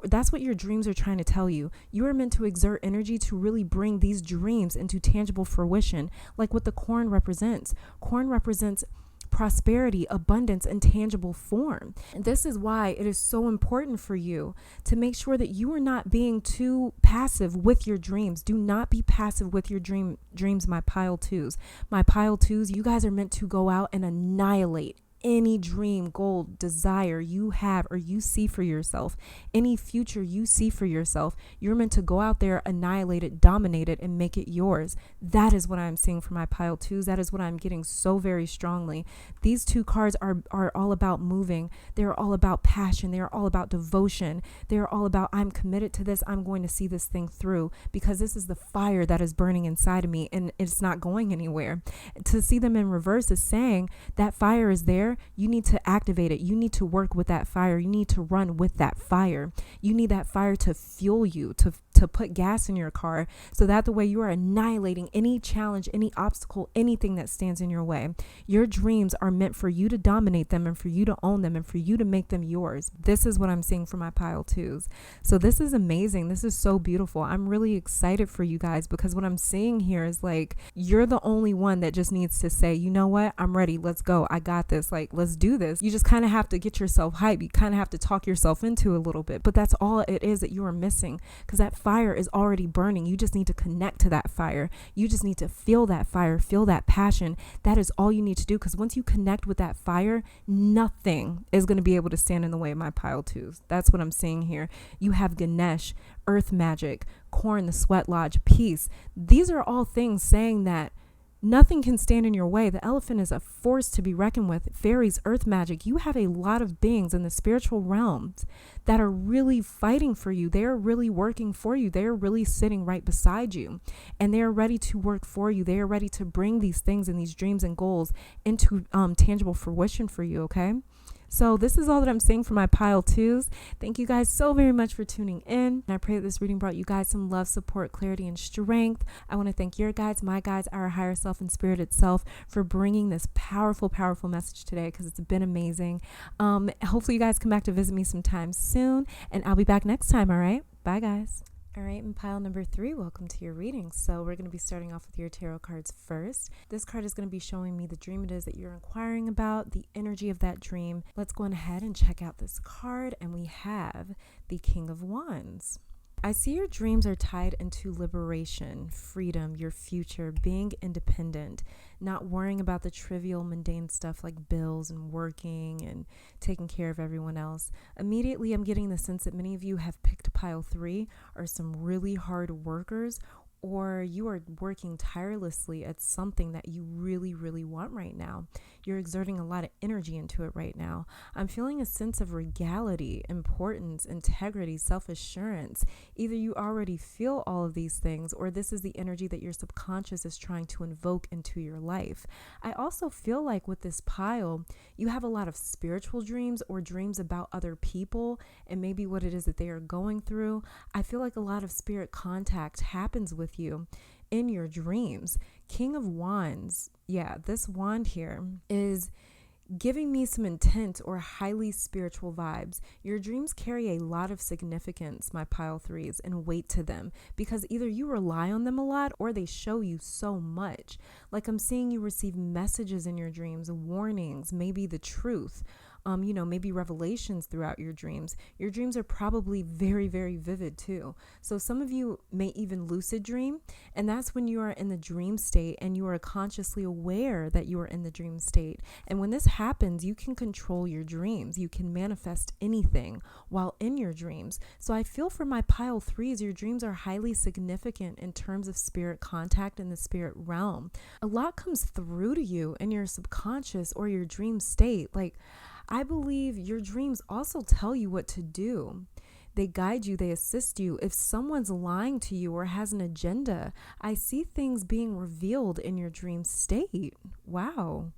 That's what your dreams are trying to tell you. You are meant to exert energy to really bring these dreams into tangible fruition, like what the corn represents. Corn represents prosperity, abundance, and tangible form. And this is why it is so important for you to make sure that you are not being too passive with your dreams. Do not be passive with your dreams, my pile twos. My pile twos, you guys are meant to go out and annihilate any dream, goal, desire you have or you see for yourself, any future you see for yourself. You're meant to go out there, annihilate it, dominate it, and make it yours. That is what I'm seeing for my pile twos. That is what I'm getting so very strongly. These two cards are all about moving. They're all about passion. They are all about devotion. They are all about, I'm committed to this. I'm going to see this thing through because this is the fire that is burning inside of me and it's not going anywhere. To see them in reverse is saying that fire is there. You need to activate it. You need to work with that fire. You need to run with that fire. You need that fire to fuel you, to put gas in your car, so that the way you are annihilating any challenge, any obstacle, anything that stands in your way. Your dreams are meant for you to dominate them and for you to own them and for you to make them yours. This is what I'm seeing for my pile twos. So this is amazing. This is so beautiful. I'm really excited for you guys because what I'm seeing here is like, you're the only one that just needs to say, you know what? I'm ready. Let's go. I got this. Like, let's do this. You just kind of have to get yourself hyped. You kind of have to talk yourself into a little bit, but that's all it is that you are missing, because that fire is already burning. You just need to connect to that fire. You just need to feel that fire, feel that passion. That is all you need to do, because once you connect with that fire, nothing is going to be able to stand in the way of my pile twos. That's what I'm seeing here. You have Ganesh, earth magic, corn, the sweat lodge, peace. These are all things saying that nothing can stand in your way. The elephant is a force to be reckoned with. Fairies, earth magic. You have a lot of beings in the spiritual realms that are really fighting for you. They are really working for you. They are really sitting right beside you. And they are ready to work for you. They are ready to bring these things and these dreams and goals into tangible fruition for you, okay? So this is all that I'm saying for my pile twos. Thank you guys so very much for tuning in. And I pray that this reading brought you guys some love, support, clarity, and strength. I want to thank your guides, my guides, our higher self and spirit itself for bringing this powerful, powerful message today, because it's been amazing. Hopefully you guys come back to visit me sometime soon, and I'll be back next time. All right. Bye, guys. All right, in pile number 3, welcome to your reading. So we're going to be starting off with your tarot cards first. This card is going to be showing me the dream it is that you're inquiring about, the energy of that dream. Let's go ahead and check out this card, and we have the King of Wands. I see your dreams are tied into liberation, freedom, your future, being independent, not worrying about the trivial, mundane stuff like bills and working and taking care of everyone else. Immediately, I'm getting the sense that many of you have picked pile 3 are some really hard workers, or you are working tirelessly at something that you really, really want right now. You're exerting a lot of energy into it right now. I'm feeling a sense of regality, importance, integrity, self-assurance. Either you already feel all of these things, or this is the energy that your subconscious is trying to invoke into your life. I also feel like with this pile, you have a lot of spiritual dreams or dreams about other people and maybe what it is that they are going through. I feel like a lot of spirit contact happens with you in your dreams. King of Wands, yeah, this wand here is giving me some intense or highly spiritual vibes. Your dreams carry a lot of significance, my pile 3s, and weight to them, because either you rely on them a lot or they show you so much. Like I'm seeing you receive messages in your dreams, warnings, maybe the truth. maybe revelations throughout your dreams. Your dreams are probably very, very vivid too. So some of you may even lucid dream, and that's when you are in the dream state and you are consciously aware that you are in the dream state. And when this happens, you can control your dreams. You can manifest anything while in your dreams. So I feel for my pile threes, your dreams are highly significant in terms of spirit contact in the spirit realm. A lot comes through to you in your subconscious or your dream state. Like, I believe your dreams also tell you what to do. They guide you, they assist you. If someone's lying to you or has an agenda, I see things being revealed in your dream state. Wow.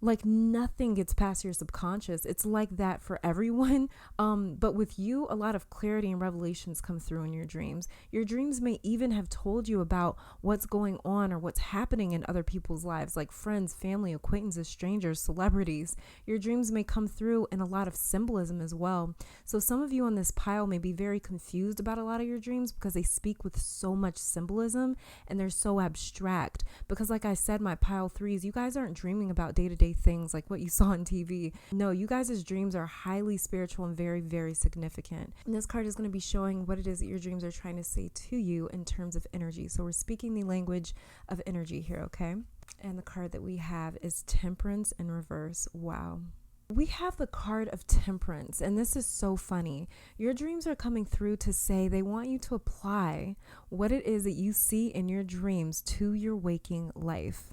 Like nothing gets past your subconscious. It's like that for everyone. But with you, a lot of clarity and revelations come through in your dreams. Your dreams may even have told you about what's going on or what's happening in other people's lives, like friends, family, acquaintances, strangers, celebrities. Your dreams may come through in a lot of symbolism as well. So some of you on this pile may be very confused about a lot of your dreams because they speak with so much symbolism and they're so abstract. Because like I said, my pile threes, you guys aren't dreaming about day-to-day things like what you saw on TV. No, you guys' dreams are highly spiritual and very, very significant. And this card is going to be showing what it is that your dreams are trying to say to you in terms of energy. So we're speaking the language of energy here, okay? And the card that we have is Temperance in reverse. Wow. We have the card of Temperance, and this is so funny. Your dreams are coming through to say they want you to apply what it is that you see in your dreams to your waking life.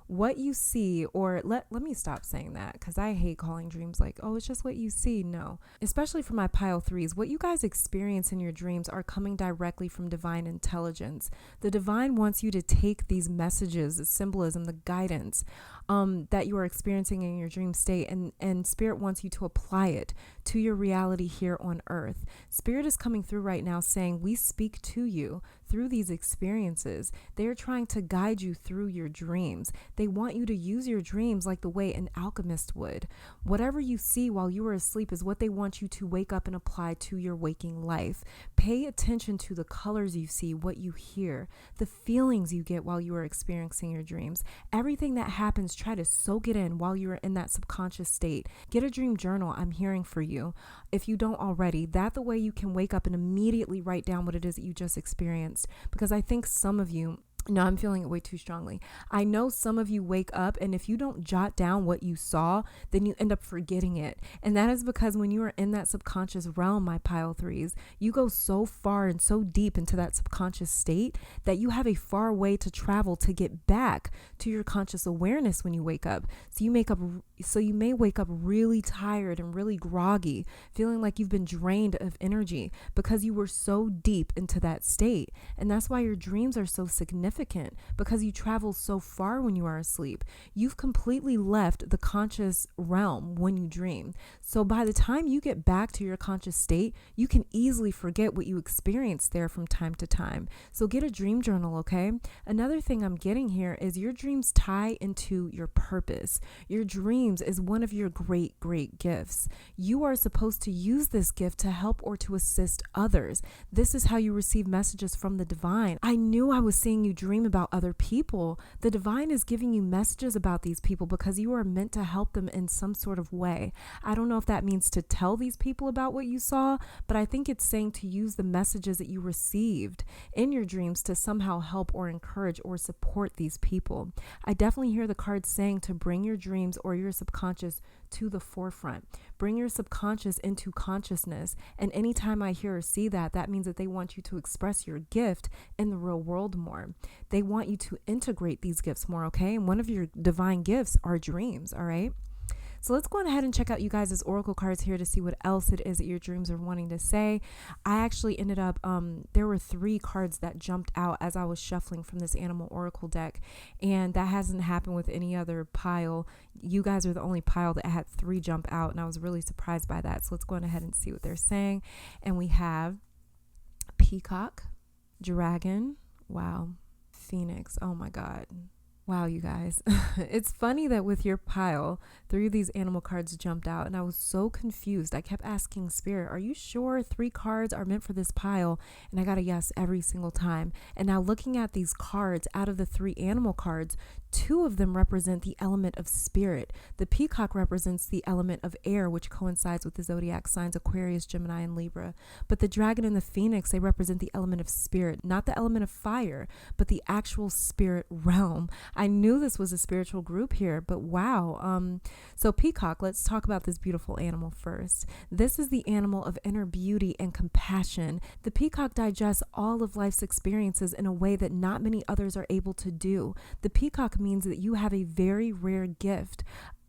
What you see, or let me stop saying that because I hate calling dreams like, oh, it's just what you see. No, especially for my pile threes, what you guys experience in your dreams are coming directly from divine intelligence. The divine wants you to take these messages, the symbolism, the guidance that you are experiencing in your dream state, and spirit wants you to apply it to your reality here on earth. Spirit is coming through right now saying, we speak to you through these experiences. They are trying to guide you through your dreams. They want you to use your dreams like the way an alchemist would. Whatever you see while you are asleep is what they want you to wake up and apply to your waking life. Pay attention to the colors you see, what you hear, the feelings you get while you are experiencing your dreams. Everything that happens, try to soak it in while you are in that subconscious state. Get a dream journal. I'm hearing for you. If you don't already, that's the way you can wake up and immediately write down what it is that you just experienced. Because I think some of you, no, I'm feeling it way too strongly. I know some of you wake up and if you don't jot down what you saw, then you end up forgetting it. And that is because when you are in that subconscious realm, my pile threes, you go so far and so deep into that subconscious state that you have a far way to travel to get back to your conscious awareness when you wake up. So you may wake up really tired and really groggy, feeling like you've been drained of energy because you were so deep into that state. And that's why your dreams are so significant, because you travel so far when you are asleep. You've completely left the conscious realm when you dream. So by the time you get back to your conscious state, you can easily forget what you experienced there from time to time. So get a dream journal, okay? Another thing I'm getting here is your dreams tie into your purpose. Your dreams is one of your great, great gifts. You are supposed to use this gift to help or to assist others. This is how you receive messages from the divine. I knew I was seeing you dream about other people. The divine is giving you messages about these people because you are meant to help them in some sort of way. I don't know if that means to tell these people about what you saw, but I think it's saying to use the messages that you received in your dreams to somehow help or encourage or support these people. I definitely hear the cards saying to bring your dreams or your subconscious to the forefront. Bring your subconscious into consciousness. And anytime I hear or see that, that means that they want you to express your gift in the real world more. They want you to integrate these gifts more, okay? And one of your divine gifts are dreams, all right? So let's go ahead and check out you guys' oracle cards here to see what else it is that your dreams are wanting to say. I actually ended up, there were 3 cards that jumped out as I was shuffling from this animal oracle deck, and that hasn't happened with any other pile. You guys are the only pile that had 3 jump out, and I was really surprised by that. So let's go ahead and see what they're saying. And we have peacock, dragon, wow, phoenix, oh my God. Wow, you guys. It's funny that with your pile, 3 of these animal cards jumped out, and I was so confused. I kept asking Spirit, are you sure 3 cards are meant for this pile? And I got a yes every single time. And now looking at these cards, out of the 3 animal cards, 2 of them represent the element of spirit. The peacock represents the element of air, which coincides with the zodiac signs Aquarius, Gemini, and Libra. But the dragon and the phoenix, they represent the element of spirit, not the element of fire, but the actual spirit realm. I knew this was a spiritual group here, but wow. So peacock, let's talk about this beautiful animal first. This is the animal of inner beauty and compassion. The peacock digests all of life's experiences in a way that not many others are able to do. The peacock means that you have a very rare gift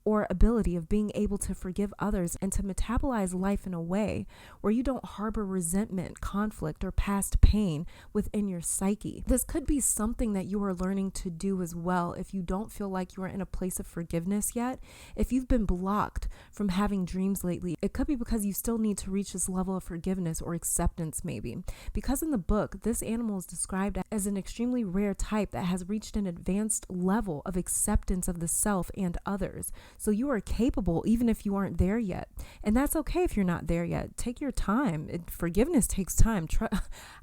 or ability of being able to forgive others and to metabolize life in a way where you don't harbor resentment, conflict, or past pain within your psyche. This could be something that you are learning to do as well if you don't feel like you are in a place of forgiveness yet. If you've been blocked from having dreams lately, it could be because you still need to reach this level of forgiveness or acceptance maybe. Because in the book, this animal is described as an extremely rare type that has reached an advanced level of acceptance of the self and others. So you are capable even if you aren't there yet. And that's okay if you're not there yet. Take your time. Forgiveness takes time.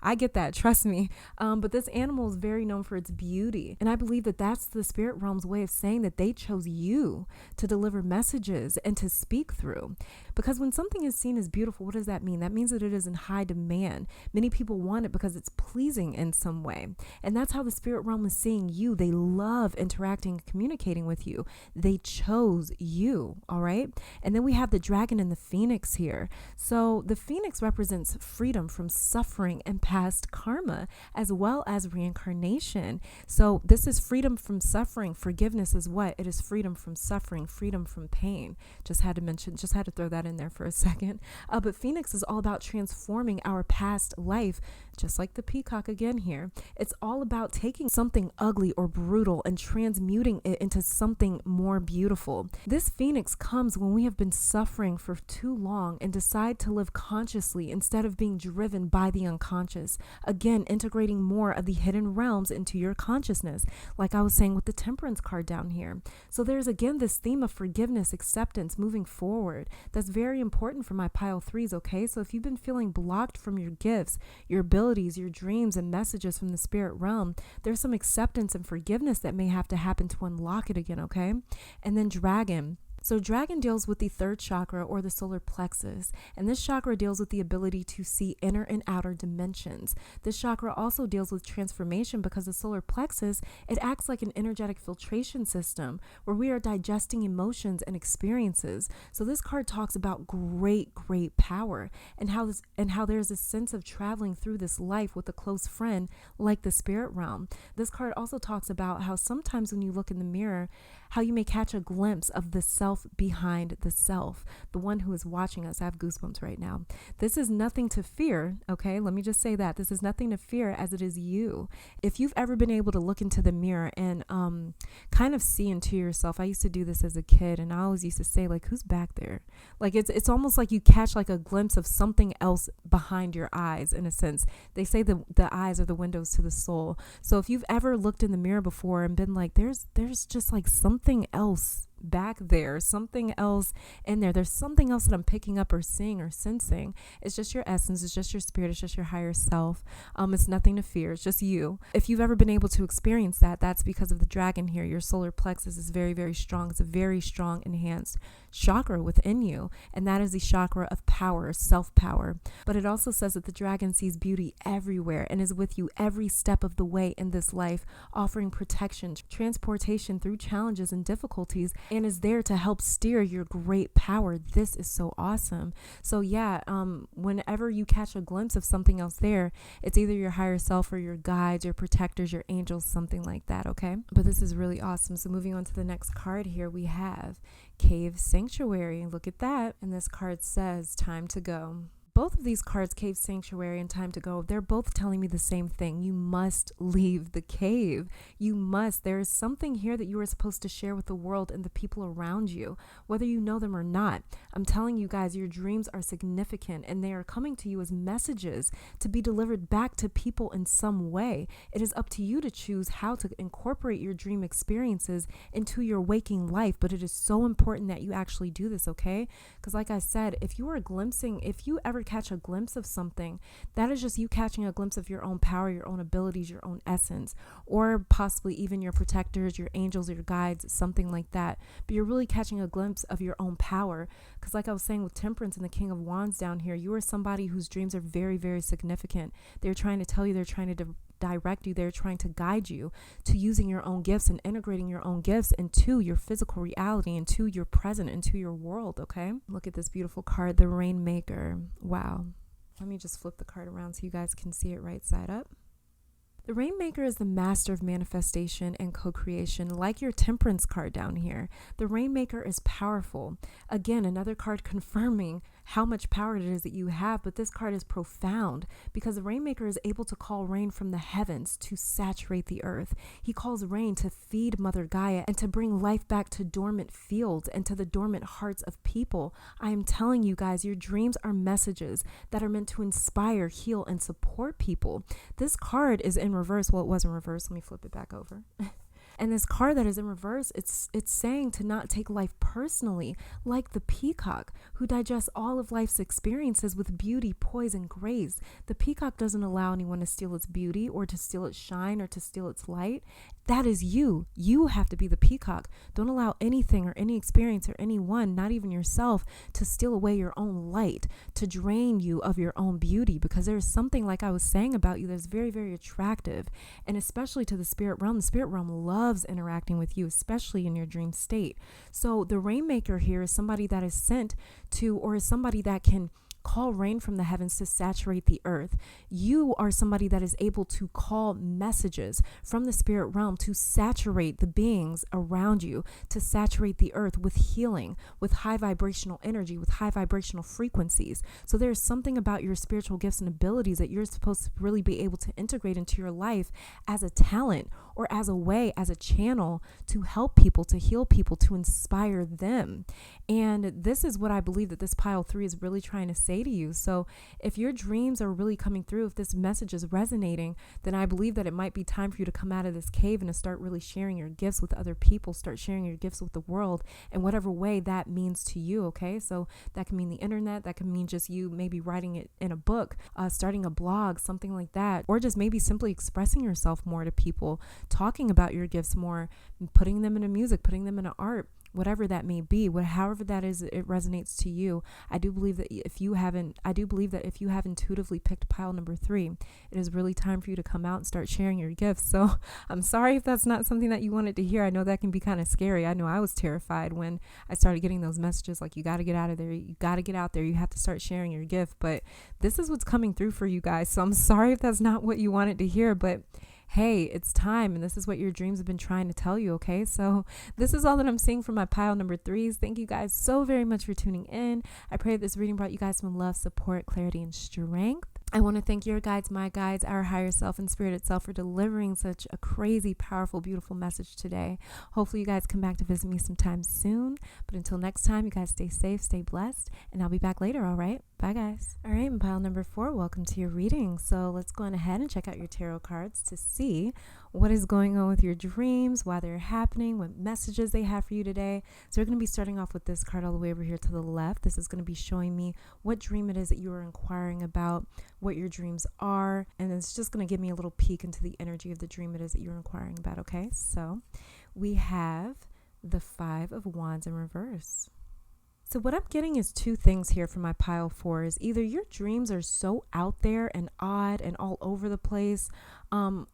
I get that. Trust me. But this animal is very known for its beauty. And I believe that that's the spirit realm's way of saying that they chose you to deliver messages and to speak through. Because when something is seen as beautiful, what does that mean? That means that it is in high demand. Many people want it because it's pleasing in some way. And that's how the spirit realm is seeing you. They love interacting and communicating with you. They chose you, all right? And then we have the dragon and the phoenix here. So the phoenix represents freedom from suffering and past karma, as well as reincarnation. So this is freedom from suffering. Forgiveness is what? It is freedom from suffering, freedom from pain. Just had to throw that in there for a second. But phoenix is all about transforming our past life, just like the peacock again here. It's all about taking something ugly or brutal and transmuting it into something more beautiful. This phoenix comes when we have been suffering for too long and decide to live consciously instead of being driven by the unconscious. Again, integrating more of the hidden realms into your consciousness, like I was saying with the temperance card down here. So there's again this theme of forgiveness, acceptance, moving forward. That's very important for my pile 3s, okay? So if you've been feeling blocked from your gifts, your abilities, your dreams, and messages from the spirit realm, there's some acceptance and forgiveness that may have to happen to unlock it again, okay? And then dragon. So dragon deals with the 3rd chakra or the solar plexus, and this chakra deals with the ability to see inner and outer dimensions. This chakra also deals with transformation because the solar plexus, it acts like an energetic filtration system where we are digesting emotions and experiences. So this card talks about great power and how there's a sense of traveling through this life with a close friend like the spirit realm. This card also talks about how sometimes when you look in the mirror, how you may catch a glimpse of the self behind the self, the one who is watching us. I have goosebumps right now. This is nothing to fear, okay? Let me just say that. This is nothing to fear, as it is you. If you've ever been able to look into the mirror and kind of see into yourself, I used to do this as a kid, and I always used to say, like, who's back there? Like, it's almost like you catch like a glimpse of something else behind your eyes, in a sense. They say the eyes are the windows to the soul. So if you've ever looked in the mirror before and been like, there's just like something else back there, something else in there, there's something else that I'm picking up or seeing or sensing. It's just your essence, it's just your spirit, it's just your higher self. It's nothing to fear, it's just you. If you've ever been able to experience that, that's because of the dragon here. Your solar plexus is very strong. It's a very strong, enhanced chakra within you, and that is the chakra of power, self-power. But it also says that the dragon sees beauty everywhere and is with you every step of the way in this life, offering protection, transportation through challenges and difficulties, and is there to help steer your great power. This is so awesome. So yeah, whenever you catch a glimpse of something else there, it's either your higher self or your guides, your protectors, your angels, something like that, okay? But this is really awesome. So moving on to the next card here, we have Cave Sanctuary. Look at that. And this card says, time to go. both of these cards, Cave Sanctuary and Time to Go, they're both telling me the same thing. You must leave the cave. You must. There is something here that you are supposed to share with the world and the people around you, whether you know them or not. I'm telling you guys, your dreams are significant and they are coming to you as messages to be delivered back to people in some way. It is up to you to choose how to incorporate your dream experiences into your waking life, but it is so important that you actually do this, okay? Because like I said, if you ever catch a glimpse of something, that is just you catching a glimpse of your own power, your own abilities, your own essence, or possibly even your protectors, your angels, your guides, something like that. But you're really catching a glimpse of your own power. Because like I was saying with Temperance and the King of Wands down here, you are somebody whose dreams are very, very significant. They're trying to tell you, they're trying to direct you, they're trying to guide you to using your own gifts and integrating your own gifts into your physical reality, into your present, into your world, okay? Look at this beautiful card, the Rainmaker. Wow. Let me just flip the card around so you guys can see it right side up. The Rainmaker is the master of manifestation and co-creation, like your Temperance card down here. The Rainmaker is powerful. Again, another card confirming how much power it is that you have, but this card is profound because the Rainmaker is able to call rain from the heavens to saturate the earth. He calls rain to feed Mother Gaia and to bring life back to dormant fields and to the dormant hearts of people. I am telling you guys, your dreams are messages that are meant to inspire, heal, and support people. This card is in reverse. Well, it was in reverse. Let me flip it back over. And this card that is in reverse, it's saying to not take life personally, like the peacock who digests all of life's experiences with beauty, poise, and grace. The peacock doesn't allow anyone to steal its beauty or to steal its shine or to steal its light. That is you. You have to be the peacock. Don't allow anything or any experience or anyone, not even yourself, to steal away your own light, to drain you of your own beauty, because there's something, like I was saying about you, that's very, very attractive. And especially to the spirit realm. The spirit realm loves interacting with you, especially in your dream state. So the Rainmaker here is somebody that is sent to, or is somebody that can call rain from the heavens to saturate the earth. You are somebody that is able to call messages from the spirit realm to saturate the beings around you, to saturate the earth with healing, with high vibrational energy, with high vibrational frequencies. So there's something about your spiritual gifts and abilities that you're supposed to really be able to integrate into your life as a talent or as a way, as a channel to help people, to heal people, to inspire them. And this is what I believe that this pile 3 is really trying to say to you. So if your dreams are really coming through, if this message is resonating, then I believe that it might be time for you to come out of this cave and to start really sharing your gifts with other people, start sharing your gifts with the world in whatever way that means to you, okay? So that can mean the internet, that can mean just you maybe writing it in a book, starting a blog, something like that, or just maybe simply expressing yourself more to people, talking about your gifts more, putting them into music, putting them into art, whatever that may be, however that is, it resonates to you. I do believe that if you have intuitively picked pile number 3, it is really time for you to come out and start sharing your gifts. So I'm sorry if that's not something that you wanted to hear. I know that can be kind of scary. I know I was terrified when I started getting those messages like, you got to get out of there. You got to get out there. You have to start sharing your gift. But this is what's coming through for you guys. So I'm sorry if that's not what you wanted to hear, but hey, it's time, and this is what your dreams have been trying to tell you, okay? So this is all that I'm seeing from my pile number 3s. Thank you guys so very much for tuning in. I pray that this reading brought you guys some love, support, clarity, and strength. I want to thank your guides, my guides, our higher self and spirit itself for delivering such a crazy, powerful, beautiful message today. Hopefully you guys come back to visit me sometime soon. But until next time, you guys stay safe, stay blessed, and I'll be back later, all right? Bye, guys. All right, and pile number 4, welcome to your reading. So let's go on ahead and check out your tarot cards to see what is going on with your dreams, why they're happening, what messages they have for you today. So we're going to be starting off with this card all the way over here to the left. This is going to be showing me what dream it is that you are inquiring about, what your dreams are, and it's just going to give me a little peek into the energy of the dream it is that you're inquiring about, okay? So we have the 5 of Wands in reverse. So what I'm getting is 2 things here from my pile 4s. Either your dreams are so out there and odd and all over the place,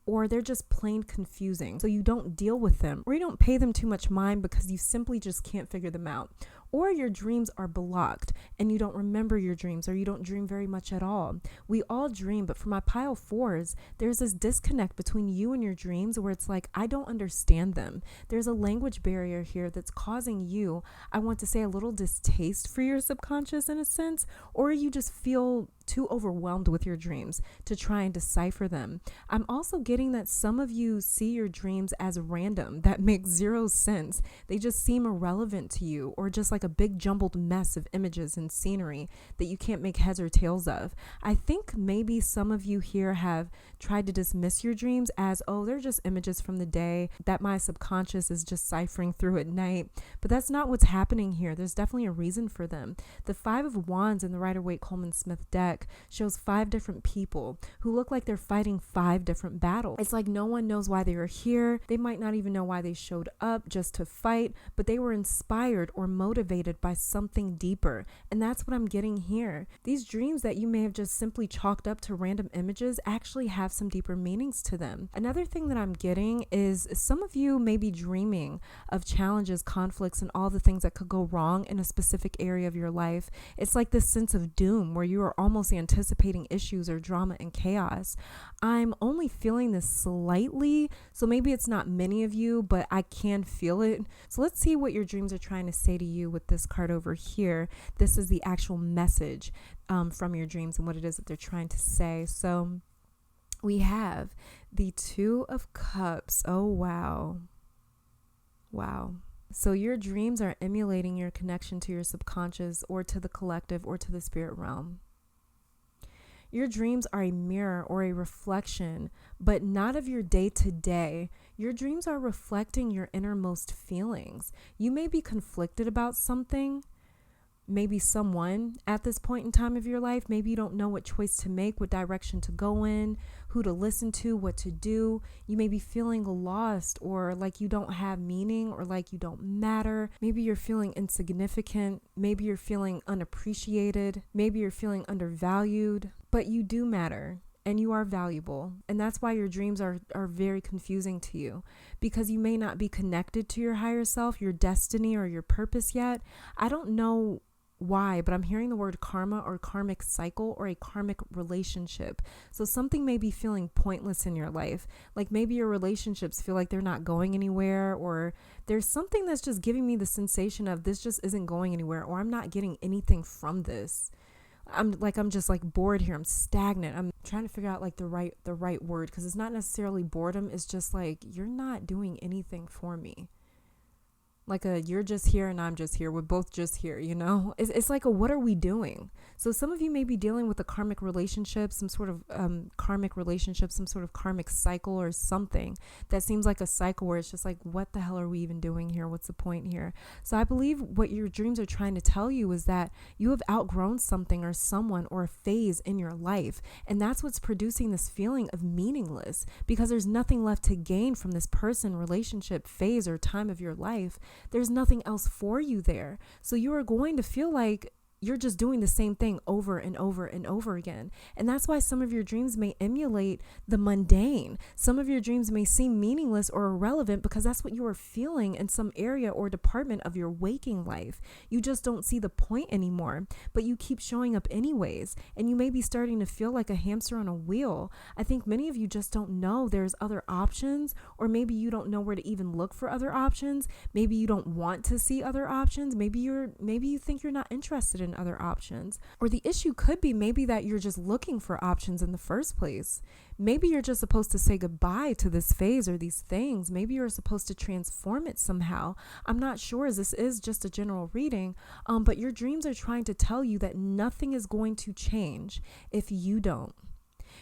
or they're just plain confusing. So you don't deal with them, or you don't pay them too much mind because you simply just can't figure them out. or your dreams are blocked and you don't remember your dreams, or you don't dream very much at all. We all dream, but for my pile fours, there's this disconnect between you and your dreams where it's like, I don't understand them. There's a language barrier here that's causing you, I want to say, a little distaste for your subconscious in a sense, or you just feel too overwhelmed with your dreams to try and decipher them. I'm also getting that some of you see your dreams as random. That makes zero sense. They just seem irrelevant to you, or just like a big jumbled mess of images and scenery that you can't make heads or tails of. I think maybe some of you here have tried to dismiss your dreams as, oh, they're just images from the day that my subconscious is just ciphering through at night. But that's not what's happening here. There's definitely a reason for them. The Five of Wands in the Rider-Waite-Coleman-Smith deck shows 5 different people who look like they're fighting 5 different battles. It's like no one knows why they are here. They might not even know why they showed up just to fight, but they were inspired or motivated by something deeper. And that's what I'm getting here. These dreams that you may have just simply chalked up to random images actually have some deeper meanings to them. Another thing that I'm getting is some of you may be dreaming of challenges, conflicts, and all the things that could go wrong in a specific area of your life. It's like this sense of doom where you are almost anticipating issues or drama and chaos. I'm only feeling this slightly, so maybe it's not many of you, but I can feel it. So let's see what your dreams are trying to say to you with this card over here. This is the actual message from your dreams and what it is that they're trying to say. So we have the Two of Cups. Oh, wow. Wow. So your dreams are emulating your connection to your subconscious, or to the collective, or to the spirit realm. Your dreams are a mirror or a reflection, but not of your day to day. Your dreams are reflecting your innermost feelings. You may be conflicted about something, maybe someone at this point in time of your life. Maybe you don't know what choice to make, what direction to go in, who to listen to, what to do. You may be feeling lost, or like you don't have meaning, or like you don't matter. Maybe you're feeling insignificant. Maybe you're feeling unappreciated. Maybe you're feeling undervalued, but you do matter. And you are valuable. And that's why your dreams are very confusing to you, because you may not be connected to your higher self, your destiny, or your purpose yet. I don't know why, but I'm hearing the word karma, or karmic cycle, or a karmic relationship. So something may be feeling pointless in your life. Like maybe your relationships feel like they're not going anywhere, or there's something that's just giving me the sensation of this just isn't going anywhere, or I'm not getting anything from this. I'm just like bored here. I'm stagnant. I'm trying to figure out like the right word, because it's not necessarily boredom. It's just like, you're not doing anything for me. Like you're just here and I'm just here. We're both just here, you know? It's like what are we doing? So some of you may be dealing with a karmic relationship, some sort of karmic relationship, some sort of karmic cycle, or something that seems like a cycle where it's just like, what the hell are we even doing here? What's the point here? So I believe what your dreams are trying to tell you is that you have outgrown something or someone or a phase in your life. And that's what's producing this feeling of meaningless, because there's nothing left to gain from this person, relationship, phase, or time of your life. There's nothing else for you there. So you are going to feel like you're just doing the same thing over and over and over again. And that's why some of your dreams may emulate the mundane. Some of your dreams may seem meaningless or irrelevant because that's what you are feeling in some area or department of your waking life. You just don't see the point anymore, but you keep showing up anyways. And you may be starting to feel like a hamster on a wheel. I think many of you just don't know there's other options, or maybe you don't know where to even look for other options. Maybe you don't want to see other options. Maybe you think you're not interested in other options. Or the issue could be maybe that you're just looking for options in the first place. Maybe you're just supposed to say goodbye to this phase or these things. Maybe you're supposed to transform it somehow. I'm not sure, as this is just a general reading, but your dreams are trying to tell you that nothing is going to change if you don't.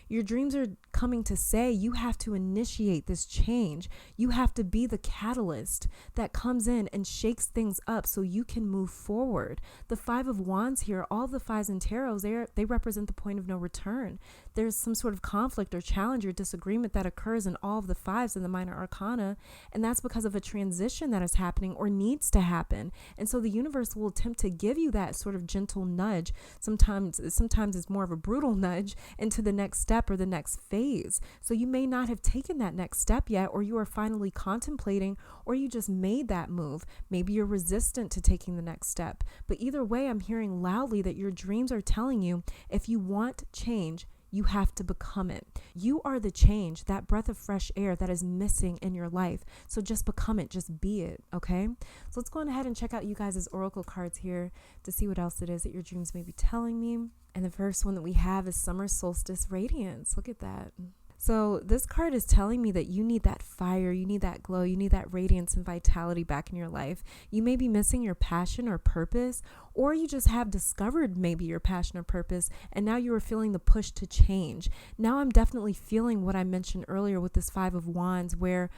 Your dreams are coming to say you have to initiate this change. You have to be the catalyst that comes in and shakes things up so you can move forward. The Five of Wands here, all the fives in tarot, they represent the point of no return. There's some sort of conflict or challenge or disagreement that occurs in all of the fives in the minor arcana, and that's because of a transition that is happening or needs to happen. And so the universe will attempt to give you that sort of gentle nudge. Sometimes it's more of a brutal nudge into the next step or the next phase phase. So you may not have taken that next step yet, or you are finally contemplating, or you just made that move. Maybe you're resistant to taking the next step. But either way, I'm hearing loudly that your dreams are telling you, if you want change, you have to become it. You are the change, that breath of fresh air that is missing in your life. So just become it, just be it, okay? So let's go ahead and check out you guys' oracle cards here to see what else it is that your dreams may be telling me. And the first one that we have is Summer Solstice Radiance. Look at that. So this card is telling me that you need that fire, you need that glow, you need that radiance and vitality back in your life. You may be missing your passion or purpose, or you just have discovered maybe your passion or purpose, and now you are feeling the push to change. Now I'm definitely feeling what I mentioned earlier with this Five of Wands, where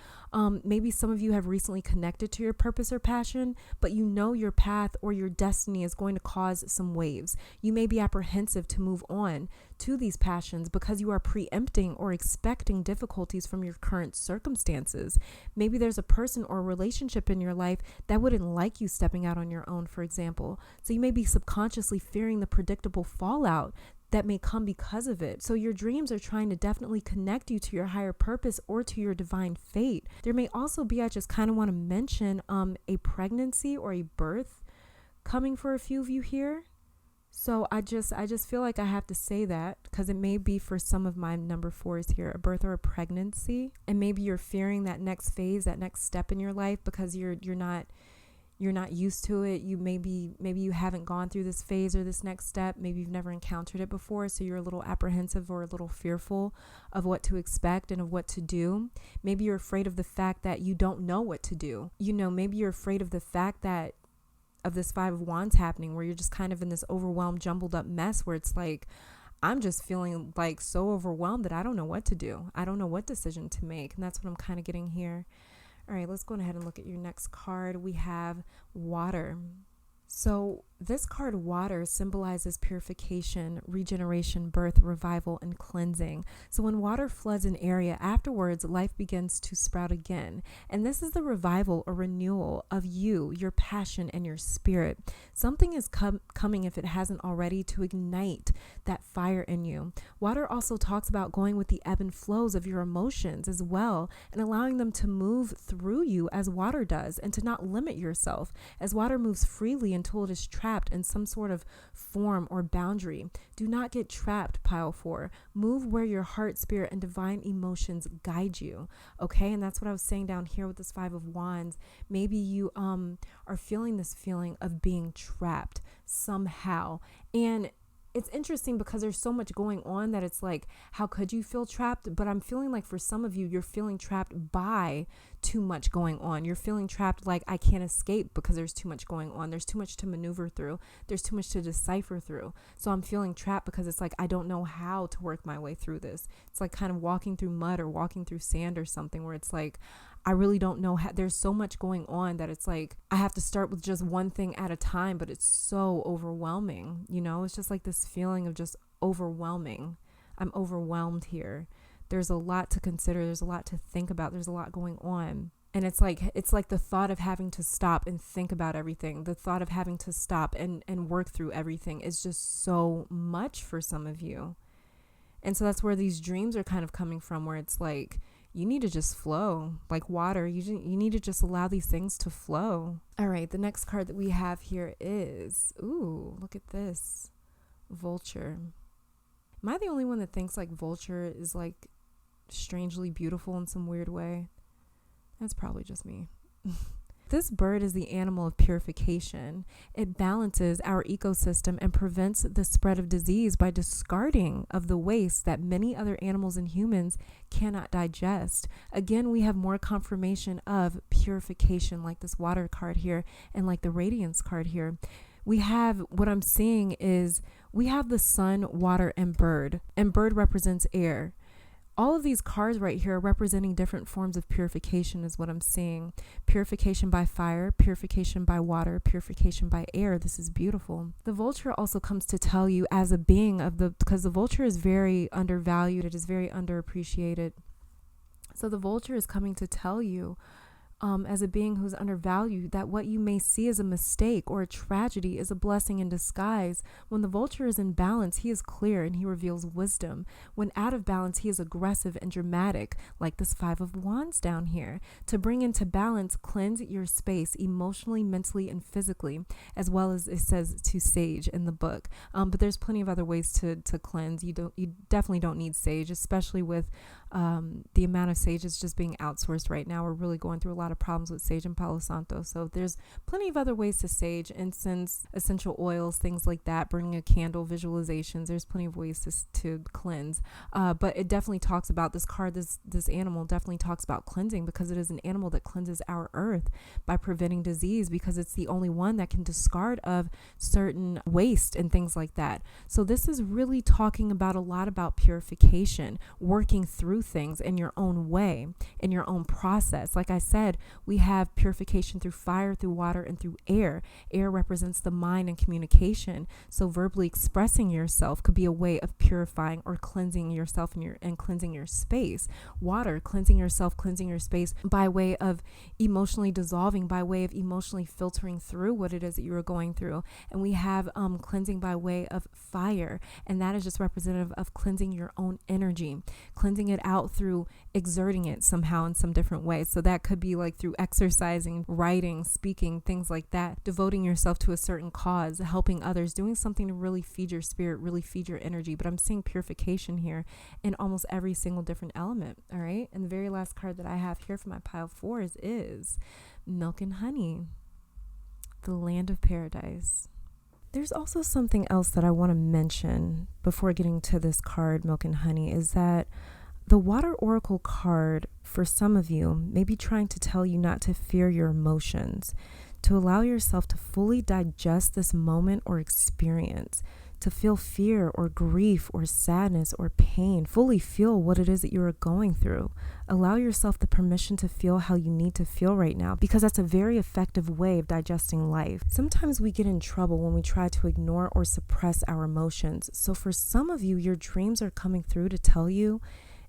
maybe some of you have recently connected to your purpose or passion, but you know your path or your destiny is going to cause some waves. You may be apprehensive to move on to these passions because you are preempting or expecting difficulties from your current circumstances. Maybe there's a person or a relationship in your life that wouldn't like you stepping out on your own, for example. So you may be subconsciously fearing the predictable fallout that may come because of it. So your dreams are trying to definitely connect you to your higher purpose or to your divine fate. There may also be, I just kind of want to mention a pregnancy or a birth coming for a few of you here. So I just feel like I have to say that because it may be for some of my number 4s here, a birth or a pregnancy. And maybe you're fearing that next phase, that next step in your life because you're not used to it. You maybe you haven't gone through this phase or this next step. Maybe you've never encountered it before. So you're a little apprehensive or a little fearful of what to expect and of what to do. Maybe you're afraid of the fact that you don't know what to do. Maybe you're afraid of the fact that of this Five of Wands happening, where you're just kind of in this overwhelmed, jumbled up mess where it's like, I'm just feeling like so overwhelmed that I don't know what to do. I don't know what decision to make. And that's what I'm kind of getting here. All right, let's go ahead and look at your next card. We have Water. So this card, Water, symbolizes purification, regeneration, birth, revival, and cleansing. So when water floods an area, afterwards, life begins to sprout again. And this is the revival or renewal of you, your passion, and your spirit. Something is coming, if it hasn't already, to ignite that fire in you. Water also talks about going with the ebb and flows of your emotions as well, and allowing them to move through you as water does, and to not limit yourself, as water moves freely until it is trapped in some sort of form or boundary. Do not get trapped, pile 4. Move where your heart, spirit, and divine emotions guide you. Okay, and that's what I was saying down here with this Five of Wands. Maybe you are feeling this feeling of being trapped somehow. And it's interesting because there's so much going on that it's like, how could you feel trapped? But I'm feeling like for some of you, you're feeling trapped by too much going on. You're feeling trapped like, I can't escape because there's too much going on. There's too much to maneuver through. There's too much to decipher through. So I'm feeling trapped because it's like, I don't know how to work my way through this. It's like kind of walking through mud or walking through sand or something where it's like, I really don't know how. There's so much going on that it's like I have to start with just one thing at a time, but it's so overwhelming. It's just like this feeling of just overwhelming. I'm overwhelmed here. There's a lot to consider. There's a lot to think about. There's a lot going on. And it's like the thought of having to stop and think about everything. The thought of having to stop and work through everything is just so much for some of you. And so that's where these dreams are kind of coming from, where it's like, you need to just flow like water. You need to just allow these things to flow. All right, the next card that we have here is, ooh, look at this, Vulture. Am I the only one that thinks like Vulture is like strangely beautiful in some weird way? That's probably just me. This bird is the animal of purification. It balances our ecosystem and prevents the spread of disease by discarding of the waste that many other animals and humans cannot digest. Again, we have more confirmation of purification, like this Water card here and like the Radiance card here. We have, what I'm seeing is, we have the sun, water, and bird represents air. All of these cards right here are representing different forms of purification is what I'm seeing. Purification by fire, purification by water, purification by air. This is beautiful. The Vulture also comes to tell you as a being because the Vulture is very undervalued. It is very underappreciated. So the Vulture is coming to tell you as a being who's undervalued, that what you may see as a mistake or a tragedy is a blessing in disguise. When the vulture is in balance, he is clear and he reveals wisdom. When out of balance, he is aggressive and dramatic, like this Five of Wands down here. To bring into balance, cleanse your space emotionally, mentally, and physically, as well as it says to sage in the book. But there's plenty of other ways to cleanse. You definitely don't need sage, especially with the amount of sage is just being outsourced right now. We're really going through a lot of problems with sage and Palo Santo. So there's plenty of other ways to sage, incense, essential oils, things like that, burning a candle, visualizations. There's plenty of ways to cleanse. But it definitely talks about this card, this animal definitely talks about cleansing, because it is an animal that cleanses our earth by preventing disease, because it's the only one that can discard of certain waste and things like that. So this is really talking about a lot about purification, working through things in your own way, in your own process. Like I said, we have purification through fire, through water, and through air. Air represents the mind and communication. So verbally expressing yourself could be a way of purifying or cleansing yourself and cleansing your space. Water, cleansing yourself, cleansing your space by way of emotionally dissolving, by way of emotionally filtering through what it is that you are going through. And we have cleansing by way of fire, and that is just representative of cleansing your own energy, cleansing it out through exerting it somehow in some different ways. So that could be like through exercising, writing, speaking, things like that, devoting yourself to a certain cause, helping others, doing something to really feed your spirit, really feed your energy. But I'm seeing purification here in almost every single different element. All right. And the very last card that I have here for my pile 4s is Milk and Honey, the land of paradise. There's also something else that I want to mention before getting to this card, Milk and Honey, is that the Water Oracle card, for some of you, may be trying to tell you not to fear your emotions, to allow yourself to fully digest this moment or experience, to feel fear or grief or sadness or pain, fully feel what it is that you are going through. Allow yourself the permission to feel how you need to feel right now, because that's a very effective way of digesting life. Sometimes we get in trouble when we try to ignore or suppress our emotions. So for some of you, your dreams are coming through to tell you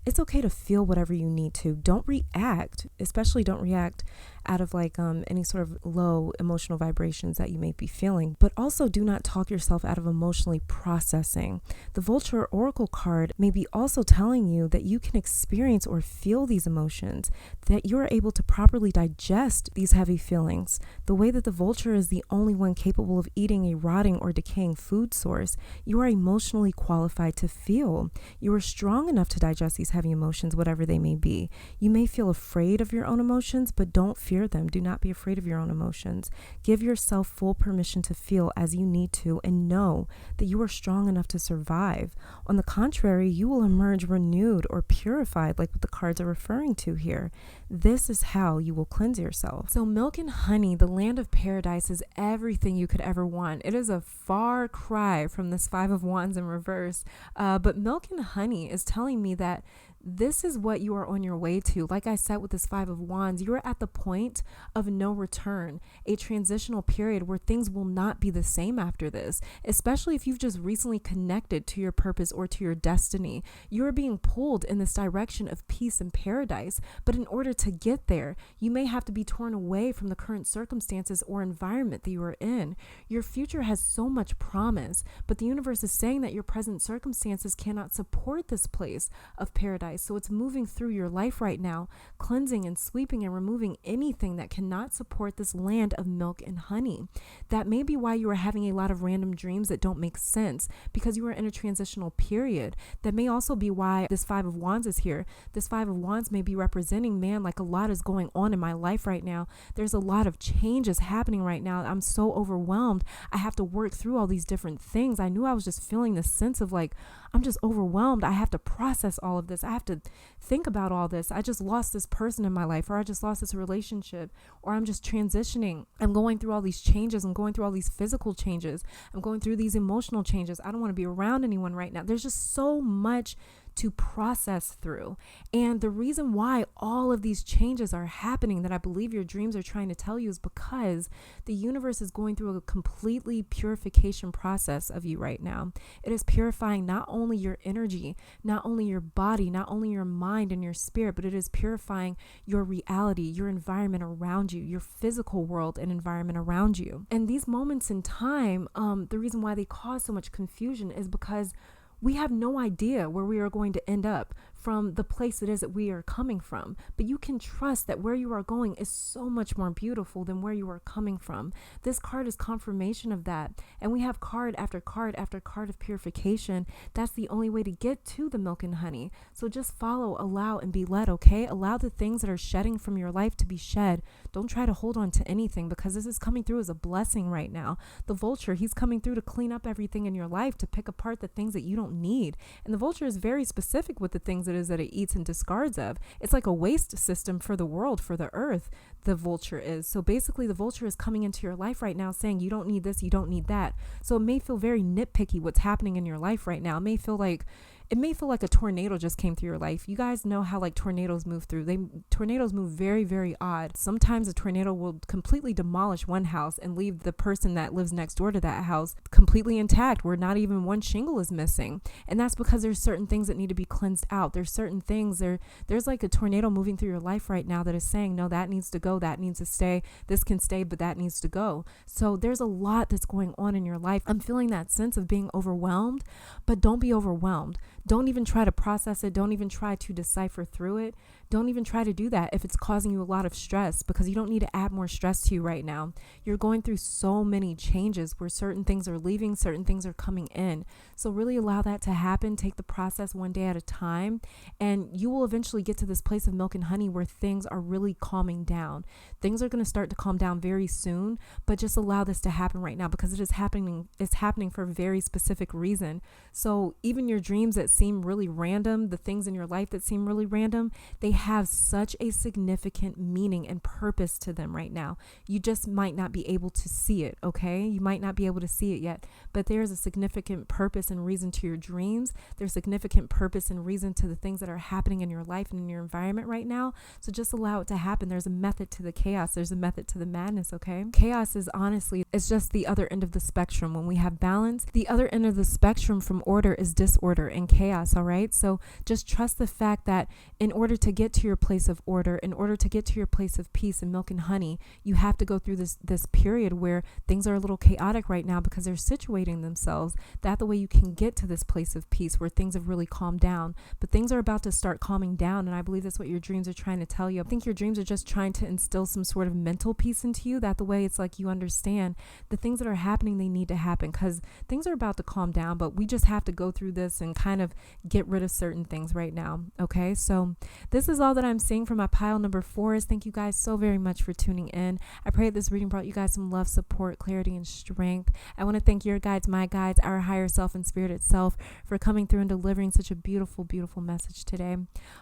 it's okay to feel whatever you need to. Don't react, especially don't react out of any sort of low emotional vibrations that you may be feeling, but also do not talk yourself out of emotionally processing. The Vulture Oracle card may be also telling you that you can experience or feel these emotions, that you are able to properly digest these heavy feelings. The way that the vulture is the only one capable of eating a rotting or decaying food source, you are emotionally qualified to feel. You are strong enough to digest these heavy emotions, whatever they may be. You may feel afraid of your own emotions, but don't fear them. Do not be afraid of your own emotions. Give yourself full permission to feel as you need to, and know that you are strong enough to survive. On the contrary, you will emerge renewed or purified, like what the cards are referring to here. This is how you will cleanse yourself. So Milk and Honey, the land of paradise, is everything you could ever want. It is a far cry from this Five of Wands in reverse. But Milk and Honey is telling me that this is what you are on your way to. Like I said with this Five of Wands, you are at the point of no return, a transitional period where things will not be the same after this, especially if you've just recently connected to your purpose or to your destiny. You are being pulled in this direction of peace and paradise, but in order to get there, you may have to be torn away from the current circumstances or environment that you are in. Your future has so much promise, but the universe is saying that your present circumstances cannot support this place of paradise. So it's moving through your life right now, cleansing and sweeping and removing anything that cannot support this land of milk and honey. That may be why you are having a lot of random dreams that don't make sense, because you are in a transitional period. That may also be why this Five of Wands is here. This Five of Wands may be representing, man, like a lot is going on in my life right now. There's a lot of changes happening right now. I'm so overwhelmed. I have to work through all these different things. I knew I was just feeling this sense of like, I'm just overwhelmed. I have to process all of this. I have to think about all this. I just lost this person in my life, or I just lost this relationship, or I'm just transitioning. I'm going through all these changes. I'm going through all these physical changes. I'm going through these emotional changes. I don't want to be around anyone right now. There's just so much to process through. And the reason why all of these changes are happening that I believe your dreams are trying to tell you is because the universe is going through a completely purification process of you right now. It is purifying not only your energy, not only your body, not only your mind and your spirit, but it is purifying your reality, your environment around you, your physical world and environment around you. And these moments in time, the reason why they cause so much confusion is because we have no idea where we are going to end up from the place it is that we are coming from. But you can trust that where you are going is so much more beautiful than where you are coming from. This card is confirmation of that. And we have card after card after card of purification. That's the only way to get to the milk and honey. So just follow, allow, and be led, okay? Allow the things that are shedding from your life to be shed. Don't try to hold on to anything, because this is coming through as a blessing right now. The vulture, he's coming through to clean up everything in your life, to pick apart the things that you don't need. And the vulture is very specific with the things it is that it eats and discards of. It's like a waste system for the world, for the earth, the vulture is. So basically the vulture is coming into your life right now saying you don't need this, you don't need that. So it may feel very nitpicky what's happening in your life right now. It may feel like a tornado just came through your life. You guys know how like tornadoes move through. Tornadoes move very, very odd. Sometimes a tornado will completely demolish one house and leave the person that lives next door to that house completely intact, where not even one shingle is missing. And that's because there's certain things that need to be cleansed out. There's certain things there's like a tornado moving through your life right now that is saying, no, that needs to go, that needs to stay, this can stay, but that needs to go. So there's a lot that's going on in your life. I'm feeling that sense of being overwhelmed, but don't be overwhelmed. Don't even try to process it. Don't even try to decipher through it. Don't even try to do that if it's causing you a lot of stress, because you don't need to add more stress to you right now. You're going through so many changes where certain things are leaving, certain things are coming in. So really allow that to happen. Take the process one day at a time, and you will eventually get to this place of milk and honey where things are really calming down. Things are going to start to calm down very soon, but just allow this to happen right now, because it is happening. It's happening for a very specific reason. So even your dreams that seem really random, the things in your life that seem really random, they have such a significant meaning and purpose to them right now. You just might not be able to see it, okay? You might not be able to see it yet, but there's a significant purpose and reason to your dreams. There's significant purpose and reason to the things that are happening in your life and in your environment right now. So just allow it to happen. There's a method to the chaos. There's a method to the madness, okay? Chaos is honestly, it's just the other end of the spectrum. When we have balance, the other end of the spectrum from order is disorder and chaos, all right? So just trust the fact that in order to get to your place of order, in order to get to your place of peace and milk and honey, you have to go through this period where things are a little chaotic right now, because they're situating themselves. That the way you can get to this place of peace where things have really calmed down. But things are about to start calming down, and I believe that's what your dreams are trying to tell you. I think your dreams are just trying to instill some sort of mental peace into you. That the way it's like you understand the things that are happening, they need to happen, because things are about to calm down, but we just have to go through this and kind of get rid of certain things right now. Okay, so this is all that I'm seeing from my pile number 4. Thank you guys so very much for tuning in. I pray that this reading brought you guys some love, support, clarity, and strength. I want to thank your guides, my guides, our higher self and spirit itself for coming through and delivering such a beautiful, beautiful message today.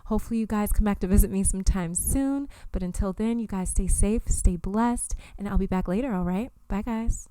Hopefully you guys come back to visit me sometime soon. But until then, you guys stay safe, stay blessed, and I'll be back later, all right? Bye, guys.